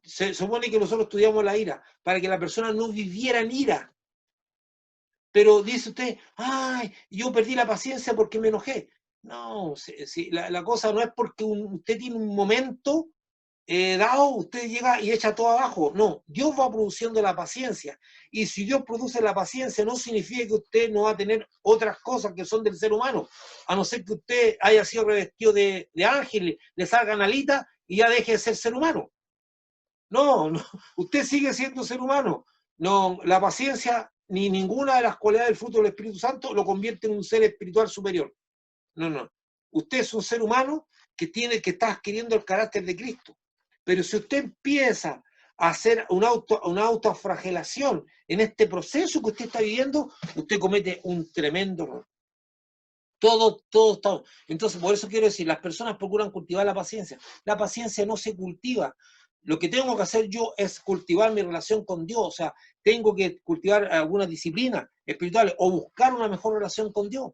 Se supone que nosotros estudiamos la ira para que la persona no viviera en ira. Pero dice usted, ay, yo perdí la paciencia porque me enojé. No, la cosa no es porque usted tiene un momento dado, usted llega y echa todo abajo. No, Dios va produciendo la paciencia. Y si Dios produce la paciencia, no significa que usted no va a tener otras cosas que son del ser humano. A no ser que usted haya sido revestido de ángel, le salgan alitas y ya deje de ser ser humano. No, no, usted sigue siendo ser humano. No, la paciencia ni ninguna de las cualidades del fruto del Espíritu Santo lo convierte en un ser espiritual superior. No, no. Usted es un ser humano que está adquiriendo el carácter de Cristo. Pero si usted empieza a hacer una autoflagelación en este proceso que usted está viviendo, usted comete un tremendo error. Todo está. Entonces, por eso quiero decir, las personas procuran cultivar la paciencia. La paciencia no se cultiva. Lo que tengo que hacer yo es cultivar mi relación con Dios. O sea, tengo que cultivar alguna disciplina espiritual o buscar una mejor relación con Dios.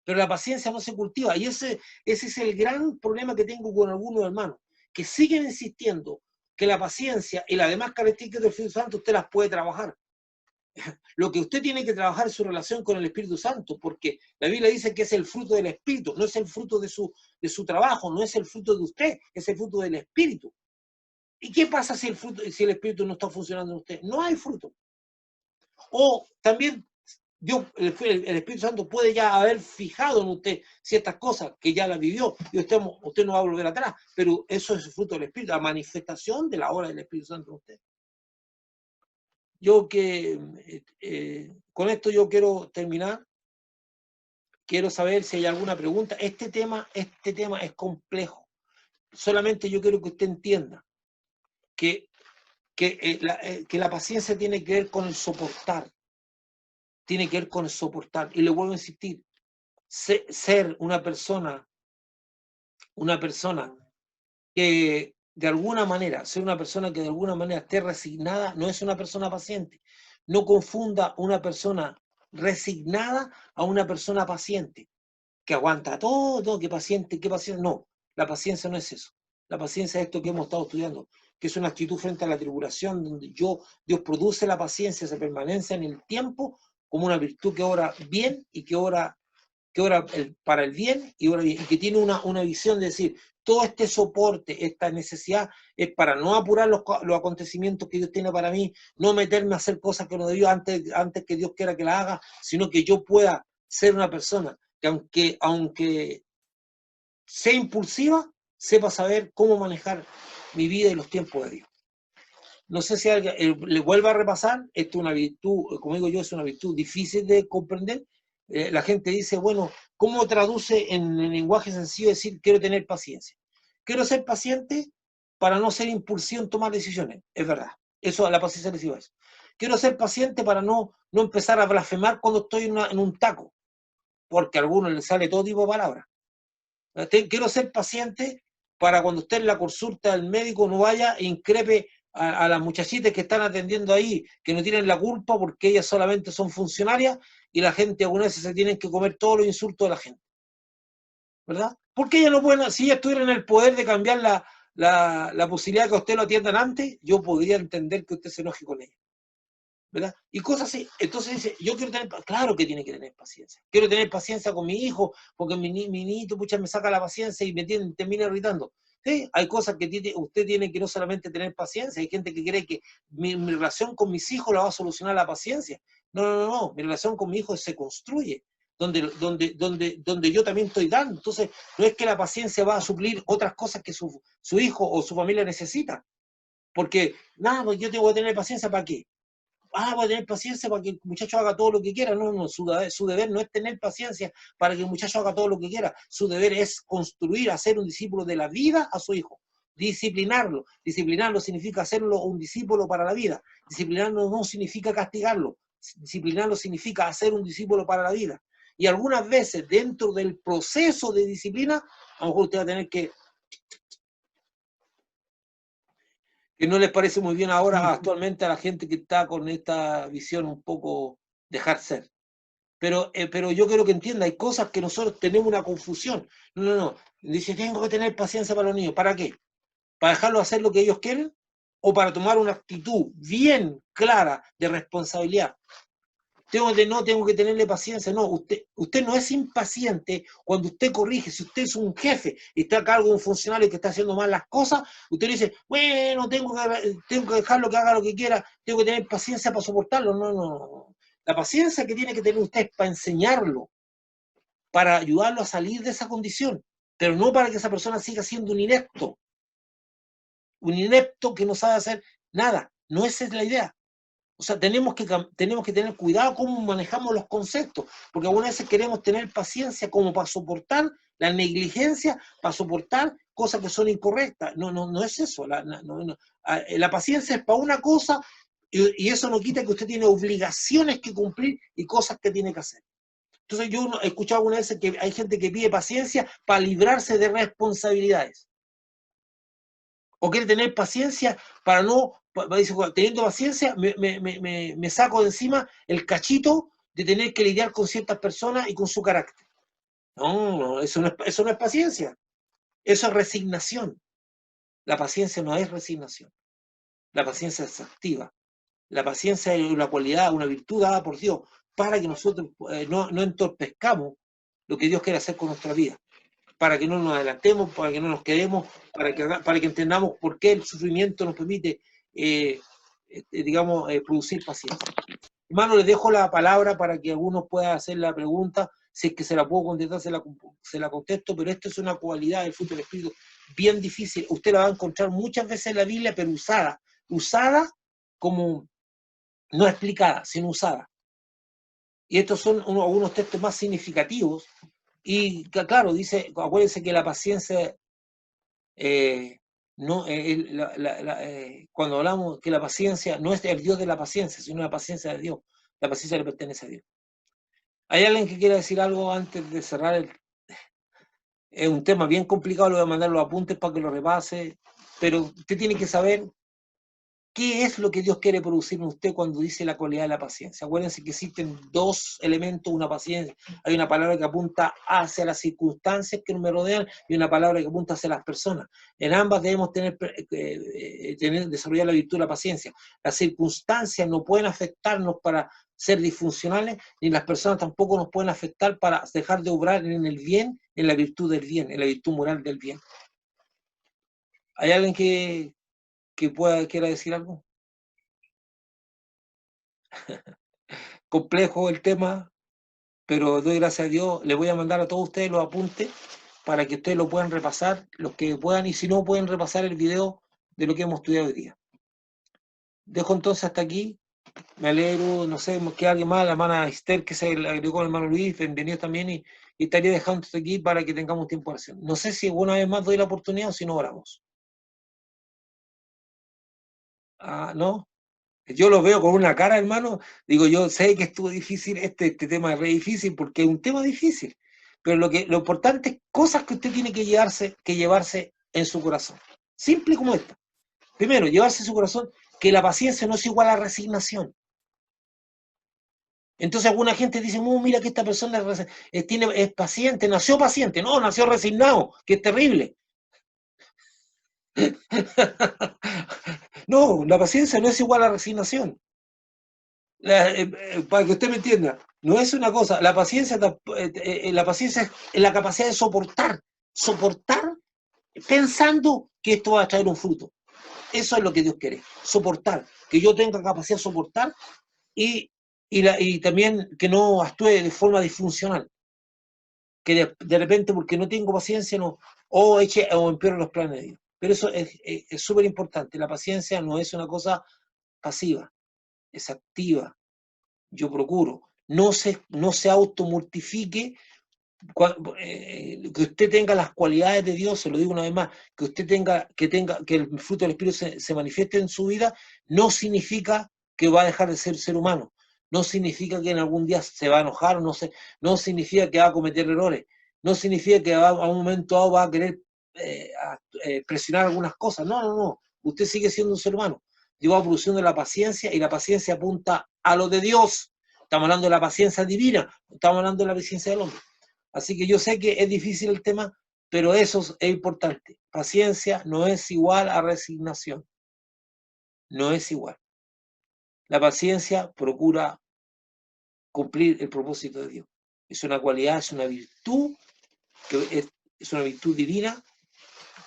Pero la paciencia no se cultiva. Y ese es el gran problema que tengo con algunos hermanos, que siguen insistiendo que la paciencia y las demás características del Espíritu Santo usted las puede trabajar. Lo que usted tiene que trabajar es su relación con el Espíritu Santo, porque la Biblia dice que es el fruto del Espíritu, no es el fruto de su trabajo, no es el fruto de usted, es el fruto del Espíritu. ¿Y qué pasa si el Espíritu no está funcionando en usted? No hay fruto. O también Dios, el Espíritu Santo puede ya haber fijado en usted ciertas cosas que ya las vivió y usted no va a volver atrás, pero eso es el fruto del Espíritu, la manifestación de la obra del Espíritu Santo en usted. Yo con esto yo quiero terminar. Quiero saber si hay alguna pregunta. Este tema es complejo. Solamente yo quiero que usted entienda que la paciencia tiene que ver con el soportar. Tiene que ver con el soportar. Y le vuelvo a insistir, ser una persona que de alguna manera, ser una persona que de alguna manera esté resignada, no es una persona paciente. No confunda una persona resignada a una persona paciente, que aguanta todo, que paciente, no. La paciencia no es eso. La paciencia es esto que hemos estado estudiando, que es una actitud frente a la tribulación, donde Dios produce la paciencia, esa permanencia en el tiempo, como una virtud que obra bien y que obra para el bien y que tiene una visión de decir, todo este soporte, esta necesidad es para no apurar los acontecimientos que Dios tiene para mí, no meterme a hacer cosas que no debió antes que Dios quiera que la haga, sino que yo pueda ser una persona que aunque sea impulsiva, sepa saber cómo manejar mi vida y los tiempos de Dios. No sé si le vuelva a repasar, esto es una virtud, como digo yo, es una virtud difícil de comprender. La gente dice, bueno, ¿cómo traduce en el lenguaje sencillo decir quiero tener paciencia? Quiero ser paciente para no ser impulsivo en tomar decisiones, es verdad. Eso, la paciencia recibe eso. Quiero ser paciente para no empezar a blasfemar cuando estoy en un taco, porque a algunos les sale todo tipo de palabras. Quiero ser paciente para cuando esté en la consulta del médico no vaya e increpe a las muchachitas que están atendiendo ahí, que no tienen la culpa porque ellas solamente son funcionarias y la gente algunas veces se tienen que comer todos los insultos de la gente. ¿Verdad? Porque ellas no pueden, si ellas tuvieran el poder de cambiar la posibilidad de que a usted lo atiendan antes, yo podría entender que usted se enoje con ellas. ¿Verdad? Y cosas así. Entonces dice, yo quiero tener, claro que tiene que tener paciencia. Quiero tener paciencia con mi hijo, porque mi niñito, pucha, me saca la paciencia y me termina irritando. Sí, hay cosas que usted tiene que no solamente tener paciencia, hay gente que cree que mi relación con mis hijos la va a solucionar la paciencia. No, mi relación con mi hijo se construye, donde yo también estoy dando. Entonces, no es que la paciencia va a suplir otras cosas que su hijo o su familia necesita. Porque, nada, pues yo tengo que tener paciencia ¿para qué? Voy a tener paciencia para que el muchacho haga todo lo que quiera. No, su deber no es tener paciencia para que el muchacho haga todo lo que quiera. Su deber es construir, hacer un discípulo de la vida a su hijo. Disciplinarlo. Disciplinarlo significa hacerlo un discípulo para la vida. Disciplinarlo no significa castigarlo. Disciplinarlo significa hacer un discípulo para la vida. Y algunas veces, dentro del proceso de disciplina, a lo mejor usted va a tener que no les parece muy bien ahora actualmente a la gente que está con esta visión un poco dejar ser. Pero yo quiero que entienda, hay cosas que nosotros tenemos una confusión. No. Dice, tengo que tener paciencia para los niños. ¿Para qué? ¿Para dejarlos hacer lo que ellos quieren? ¿O para tomar una actitud bien clara de responsabilidad? No tengo que tenerle paciencia. No, usted no es impaciente cuando usted corrige. Si usted es un jefe y está a cargo de un funcionario que está haciendo mal las cosas, usted dice, bueno, tengo que dejarlo que haga lo que quiera, tengo que tener paciencia para soportarlo. No. La paciencia que tiene que tener usted es para enseñarlo, para ayudarlo a salir de esa condición, pero no para que esa persona siga siendo un inepto que no sabe hacer nada. No esa es la idea. O sea, tenemos que tener cuidado cómo manejamos los conceptos, porque algunas veces queremos tener paciencia como para soportar la negligencia, para soportar cosas que son incorrectas. No es eso. La paciencia es para una cosa y eso no quita que usted tiene obligaciones que cumplir y cosas que tiene que hacer. Entonces yo he escuchado alguna vez que hay gente que pide paciencia para librarse de responsabilidades. O quiere tener paciencia para no, dice, teniendo paciencia, me saco de encima el cachito de tener que lidiar con ciertas personas y con su carácter. No, eso no es paciencia. Eso es resignación. La paciencia no es resignación. La paciencia es activa. La paciencia es una cualidad, una virtud dada por Dios para que nosotros no entorpezcamos lo que Dios quiere hacer con nuestra vida. Para que no nos adelantemos, para que no nos quedemos, para que entendamos por qué el sufrimiento nos permite, producir paciencia. Hermano, les dejo la palabra para que algunos puedan hacer la pregunta. Si es que se la puedo contestar, se la contesto, pero esto es una cualidad del fruto del Espíritu bien difícil. Usted la va a encontrar muchas veces en la Biblia, pero usada como no explicada, sino usada. Y estos son algunos textos más significativos. Y claro, dice, acuérdense que la paciencia, cuando hablamos que la paciencia no es el Dios de la paciencia, sino la paciencia de Dios. La paciencia le pertenece a Dios. ¿Hay alguien que quiera decir algo antes de cerrar? Es un tema bien complicado, le voy a mandar los apuntes para que lo repase, pero usted tiene que saber qué es lo que Dios quiere producir en usted cuando dice la cualidad de la paciencia. Acuérdense que existen dos elementos, una paciencia. Hay una palabra que apunta hacia las circunstancias que me rodean y una palabra que apunta hacia las personas. En ambas debemos desarrollar la virtud de la paciencia. Las circunstancias no pueden afectarnos para ser disfuncionales, ni las personas tampoco nos pueden afectar para dejar de obrar en el bien, en la virtud del bien, en la virtud moral del bien. ¿Hay alguien que quiera decir algo? Complejo el tema, pero doy gracias a Dios. Le voy a mandar a todos ustedes los apuntes para que ustedes lo puedan repasar, los que puedan, y si no, pueden repasar el video de lo que hemos estudiado hoy día. Dejo entonces hasta aquí. Me alegro, no sé, que alguien más, la hermana Esther, que se le agregó el hermano Luis, bienvenido también, y estaría dejando esto aquí para que tengamos tiempo de oración. No sé si una vez más doy la oportunidad o si no oramos. Ah, ¿no? Yo lo veo con una cara, hermano. Digo, yo sé que estuvo difícil, este tema es re difícil porque es un tema difícil. Pero lo importante es cosas que usted tiene que llevarse en su corazón. Simple como esta. Primero, llevarse en su corazón que la paciencia no es igual a resignación. Entonces alguna gente dice, mira que esta persona es paciente, nació paciente. No, nació resignado, que es terrible. No, la paciencia no es igual a resignación. Para que usted me entienda, no es una cosa, la paciencia es la capacidad de soportar pensando que esto va a traer un fruto. Eso es lo que Dios quiere, soportar, que yo tenga capacidad de soportar y también que no actúe de forma disfuncional, que de repente porque no tengo paciencia o empeoro los planes de Dios. Pero eso es súper importante, la paciencia no es una cosa pasiva, es activa. Yo procuro, no se automortifique, que usted tenga las cualidades de Dios, se lo digo una vez más, que usted que el fruto del Espíritu se manifieste en su vida, no significa que va a dejar de ser ser humano, no significa que en algún día se va a enojar, no significa que va a cometer errores, no significa que a un momento dado va a querer presionar algunas cosas, no, usted sigue siendo un ser humano. Dios va produciendo la paciencia y la paciencia apunta a lo de Dios. Estamos hablando de la paciencia divina, estamos hablando de la paciencia del hombre. Así que yo sé que es difícil el tema, pero eso es importante. Paciencia no es igual a resignación. No es igual. La paciencia procura cumplir el propósito de Dios. Es una cualidad, es una virtud, es una virtud divina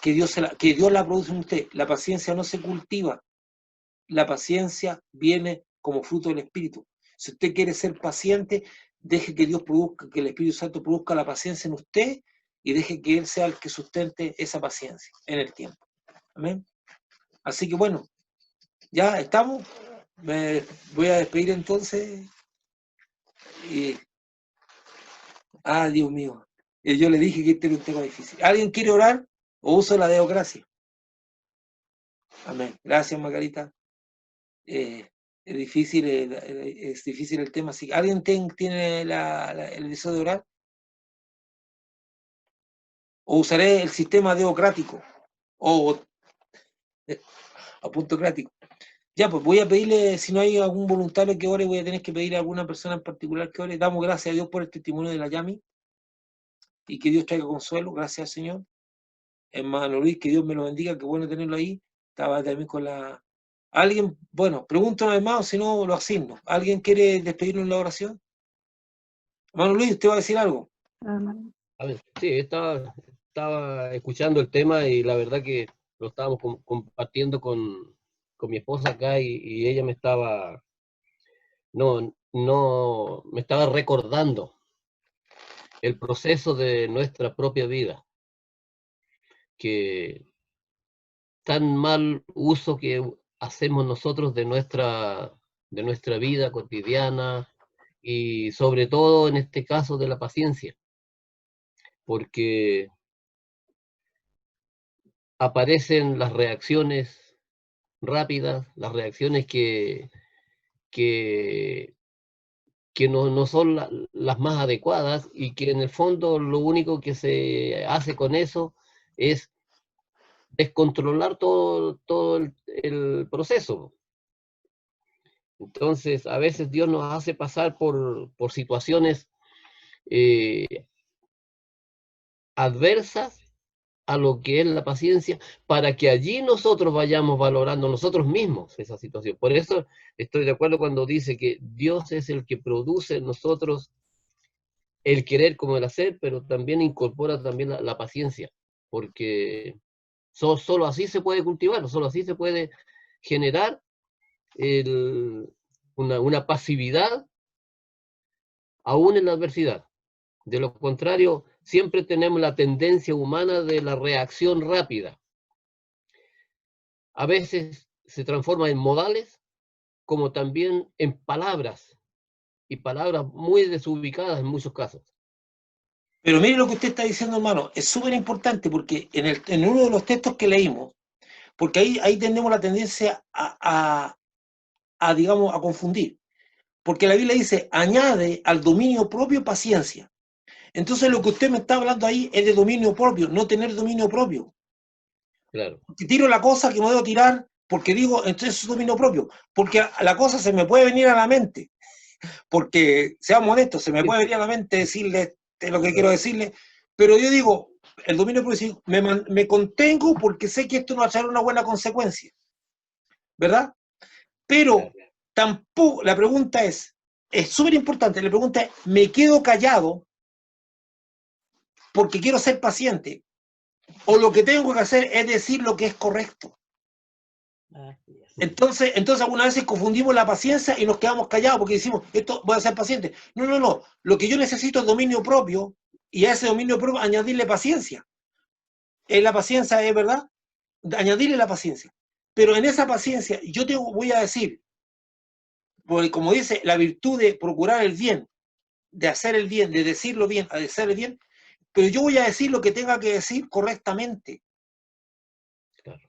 que Dios la produce en usted. La paciencia no se cultiva. La paciencia viene como fruto del Espíritu. Si usted quiere ser paciente, deje que Dios produzca, que el Espíritu Santo produzca la paciencia en usted y deje que Él sea el que sustente esa paciencia en el tiempo. Amén. Así que bueno, ya estamos. Me voy a despedir entonces. Dios mío. Yo le dije que este era un tema difícil. ¿Alguien quiere orar o uso la democracia? Amén. Gracias, Margarita. es difícil el tema. Si alguien tiene el deseo de orar, o usaré el sistema democrático, o apuntocrático. Ya, pues voy a pedirle, si no hay algún voluntario que ore, voy a tener que pedir a alguna persona en particular que ore. Damos gracias a Dios por el testimonio de la Yami, y que Dios traiga consuelo, gracias al Señor. Hermano Luis, que Dios me lo bendiga, qué bueno tenerlo ahí. Estaba también con la... ¿Alguien? Bueno, pregunto una vez más, o si no, lo asigno. ¿Alguien quiere despedirnos en la oración? Hermano Luis, ¿usted va a decir algo? A ver, sí, estaba escuchando el tema y la verdad que lo estábamos compartiendo con mi esposa acá y ella me estaba, me estaba recordando el proceso de nuestra propia vida, que tan mal uso que hacemos nosotros de nuestra vida cotidiana y sobre todo en este caso de la paciencia, porque aparecen las reacciones rápidas, las reacciones que, que no son las más adecuadas y que en el fondo lo único que se hace con eso es descontrolar todo el proceso. Entonces, a veces Dios nos hace pasar por situaciones adversas a lo que es la paciencia, para que allí nosotros vayamos valorando nosotros mismos esa situación. Por eso estoy de acuerdo cuando dice que Dios es el que produce en nosotros el querer como el hacer, pero también incorpora también la paciencia, porque solo así se puede cultivar, solo así se puede generar una pasividad aún en la adversidad. De lo contrario, siempre tenemos la tendencia humana de la reacción rápida. A veces se transforma en modales, como también en palabras, y palabras muy desubicadas en muchos casos. Pero mire lo que usted está diciendo, hermano, es súper importante porque en uno de los textos que leímos, porque ahí tenemos la tendencia digamos, a confundir. Porque la Biblia dice, añade al dominio propio paciencia. Entonces lo que usted me está hablando ahí es de dominio propio, no tener dominio propio. Claro. Porque tiro la cosa que no debo tirar, porque digo, entonces es dominio propio. Porque la cosa se me puede venir a la mente. Porque, seamos honestos, se me puede venir a la mente decirle lo que quiero decirle, pero yo digo, el dominio propio, me contengo porque sé que esto no va a traer una buena consecuencia. ¿Verdad? Pero tampoco, la pregunta es súper importante, la pregunta es, ¿me quedo callado porque quiero ser paciente? ¿O lo que tengo que hacer es decir lo que es correcto? Entonces algunas veces confundimos la paciencia y nos quedamos callados porque decimos, esto voy a ser paciente. No. Lo que yo necesito es dominio propio, y a ese dominio propio añadirle paciencia. La paciencia es verdad, añadirle la paciencia. Pero en esa paciencia yo voy a decir, porque como dice, la virtud de procurar el bien, de hacer el bien, de decirlo bien, a hacer el bien, pero yo voy a decir lo que tenga que decir correctamente. Claro.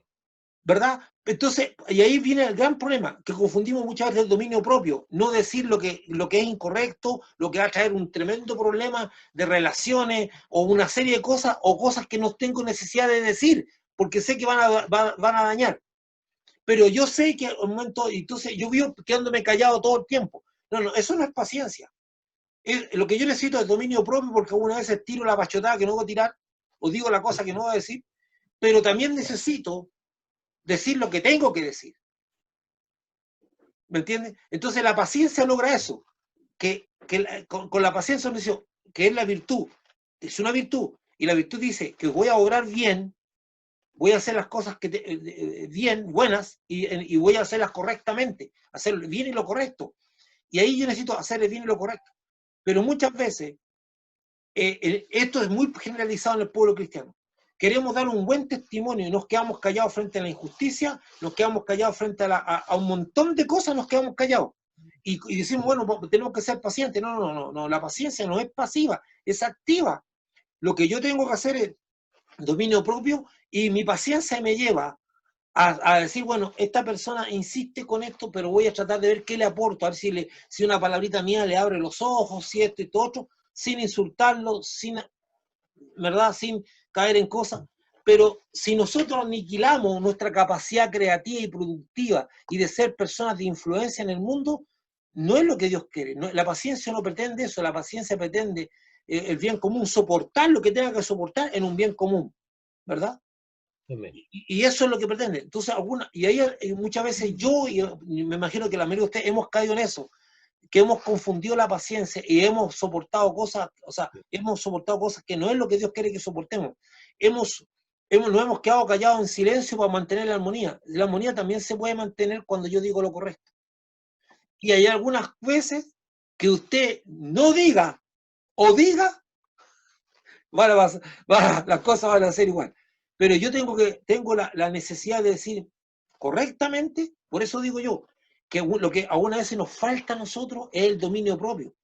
¿Verdad? Entonces, y ahí viene el gran problema, que confundimos muchas veces el dominio propio, no decir lo que es incorrecto, lo que va a traer un tremendo problema de relaciones o una serie de cosas, o cosas que no tengo necesidad de decir, porque sé que van a dañar. Pero yo sé que al momento, entonces yo vivo quedándome callado todo el tiempo. No, eso no es paciencia. Lo que yo necesito es dominio propio, porque algunas veces tiro la pachotada que no voy a tirar, o digo la cosa que no voy a decir, pero también necesito decir lo que tengo que decir. ¿Me entiendes? Entonces la paciencia logra eso, con la paciencia, que es la virtud, es una virtud, y la virtud dice que voy a obrar bien, voy a hacer las cosas bien, buenas, y voy a hacerlas correctamente, hacer bien y lo correcto. Y ahí yo necesito hacer el bien y lo correcto. Pero muchas veces, esto es muy generalizado en el pueblo cristiano. Queremos dar un buen testimonio y nos quedamos callados frente a la injusticia, nos quedamos callados frente a un montón de cosas, nos quedamos callados. Y decimos, bueno, tenemos que ser pacientes. No, la paciencia no es pasiva, es activa. Lo que yo tengo que hacer es dominio propio, y mi paciencia me lleva a decir, bueno, esta persona insiste con esto, pero voy a tratar de ver qué le aporto, a ver si una palabrita mía le abre los ojos, si esto y todo otro, sin insultarlo, sin, ¿verdad? Sin caer en cosas. Pero si nosotros aniquilamos nuestra capacidad creativa y productiva y de ser personas de influencia en el mundo, no es lo que Dios quiere. No, la paciencia no pretende eso, la paciencia pretende el bien común, soportar lo que tenga que soportar en un bien común, ¿verdad? Amén. Y eso es lo que pretende. Entonces, y ahí muchas veces yo, y me imagino que la mayoría de ustedes hemos caído en eso, que hemos confundido la paciencia y hemos soportado cosas, o sea, hemos soportado cosas que no es lo que Dios quiere que soportemos. Nos hemos quedado callados en silencio para mantener la armonía. La armonía también se puede mantener cuando yo digo lo correcto. Y hay algunas veces que usted no diga o diga, las cosas van a ser igual. Pero yo tengo la necesidad de decir correctamente, por eso digo yo, que lo que algunas veces nos falta a nosotros es el dominio propio.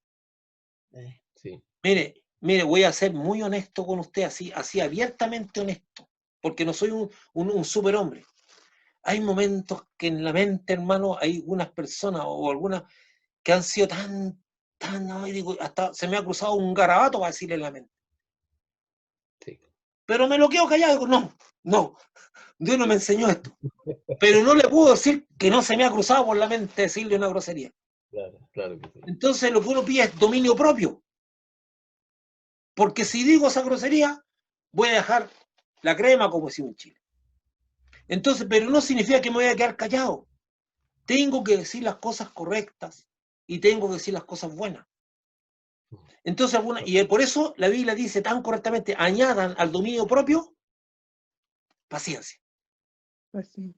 Sí. Mire, voy a ser muy honesto con usted, así abiertamente honesto, porque no soy un superhombre. Hay momentos que en la mente, hermano, hay unas personas o algunas que han sido no, digo, hasta se me ha cruzado un garabato para decirle en la mente. Sí. Pero me lo quedo callado, digo, no, Dios no me enseñó esto. Pero no le puedo decir que no se me ha cruzado por la mente decirle una grosería. Claro que sí. Entonces lo que uno pide es dominio propio. Porque si digo esa grosería, voy a dejar la crema, como decimos en Chile. Entonces, pero no significa que me voy a quedar callado. Tengo que decir las cosas correctas y tengo que decir las cosas buenas. Entonces, y por eso la Biblia dice tan correctamente, añadan al dominio propio paciencia. Pues sí.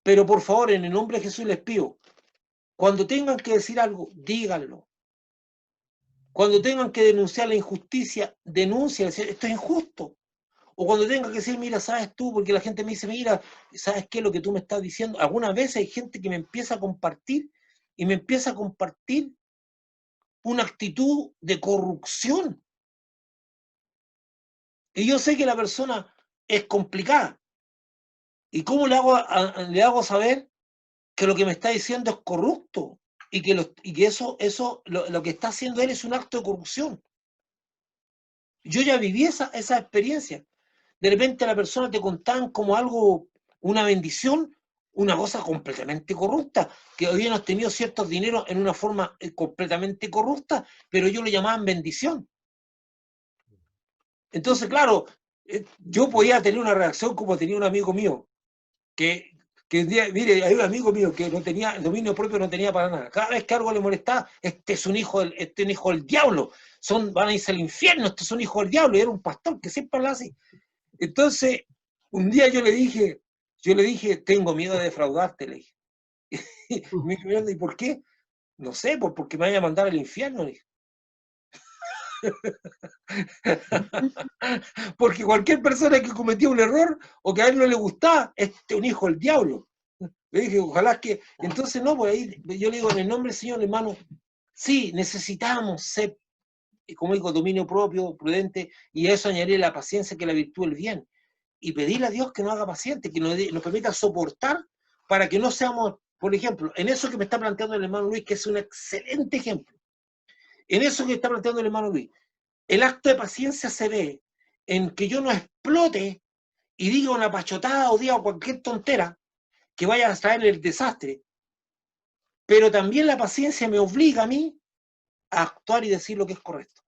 Pero por favor, en el nombre de Jesús les pido, cuando tengan que decir algo, díganlo. Cuando tengan que denunciar la injusticia, denuncien, esto es injusto. O cuando tengan que decir, mira, sabes tú, porque la gente me dice, mira, ¿sabes qué? Lo que tú me estás diciendo. Algunas veces hay gente que me empieza a compartir y me empieza a compartir una actitud de corrupción. Y yo sé que la persona es complicada. ¿Y cómo le hago saber que lo que me está diciendo es corrupto? Y que eso lo que está haciendo él es un acto de corrupción. Yo ya viví esa experiencia. De repente la persona te contaban como algo, una bendición, una cosa completamente corrupta, que habían tenido ciertos dineros en una forma completamente corrupta, pero ellos lo llamaban bendición. Entonces, claro, yo podía tener una reacción como tenía un amigo mío, que mire, hay un amigo mío que no tenía, el dominio propio no tenía para nada. Cada vez que algo le molestaba, este es un hijo del diablo, van a irse al infierno, este es un hijo del diablo, y era un pastor que siempre hablaba así. Entonces, un día yo le dije, tengo miedo de defraudarte, le dije. Me dijo, ¿y por qué? No sé, porque me vaya a mandar al infierno, le dije. Porque cualquier persona que cometió un error o que a él no le gustaba, es un hijo del diablo. Le dije, ojalá que... Entonces, no, pues ahí yo le digo, en el nombre del Señor, hermano, sí, necesitamos ser, como digo, dominio propio, prudente, y a eso añadir la paciencia, que la virtud del bien. Y pedirle a Dios que nos haga paciente, que nos permita soportar para que no seamos, por ejemplo, en eso que me está planteando el hermano Luis, que es un excelente ejemplo, en eso que está planteando el hermano Luis, el acto de paciencia se ve en que yo no explote y diga una pachotada o diga cualquier tontera que vaya a traer el desastre, pero también la paciencia me obliga a mí a actuar y decir lo que es correcto.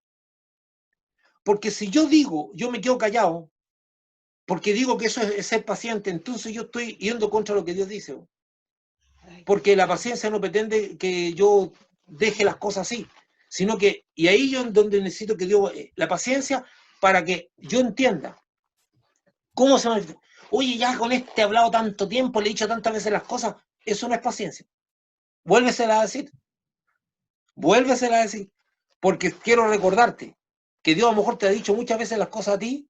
Porque si yo me quedo callado, porque digo que eso es ser paciente, entonces yo estoy yendo contra lo que Dios dice. Porque la paciencia no pretende que yo deje las cosas así, sino que, y ahí yo en donde necesito que Dios, la paciencia para que yo entienda cómo se me... Oye, ya con este he hablado tanto tiempo, le he dicho tantas veces las cosas, eso no es paciencia. Vuélvesela a decir. Vuélvesela a decir. Porque quiero recordarte que Dios a lo mejor te ha dicho muchas veces las cosas a ti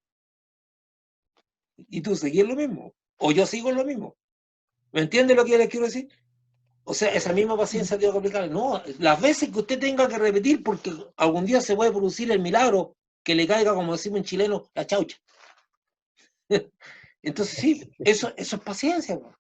y tú seguís lo mismo. O yo sigo lo mismo. ¿Me entiendes lo que les quiero decir? O sea, esa misma paciencia tengo que aplicar. No, las veces que usted tenga que repetir, porque algún día se puede producir el milagro que le caiga, como decimos en chileno, la chaucha. Entonces sí, eso es paciencia, po.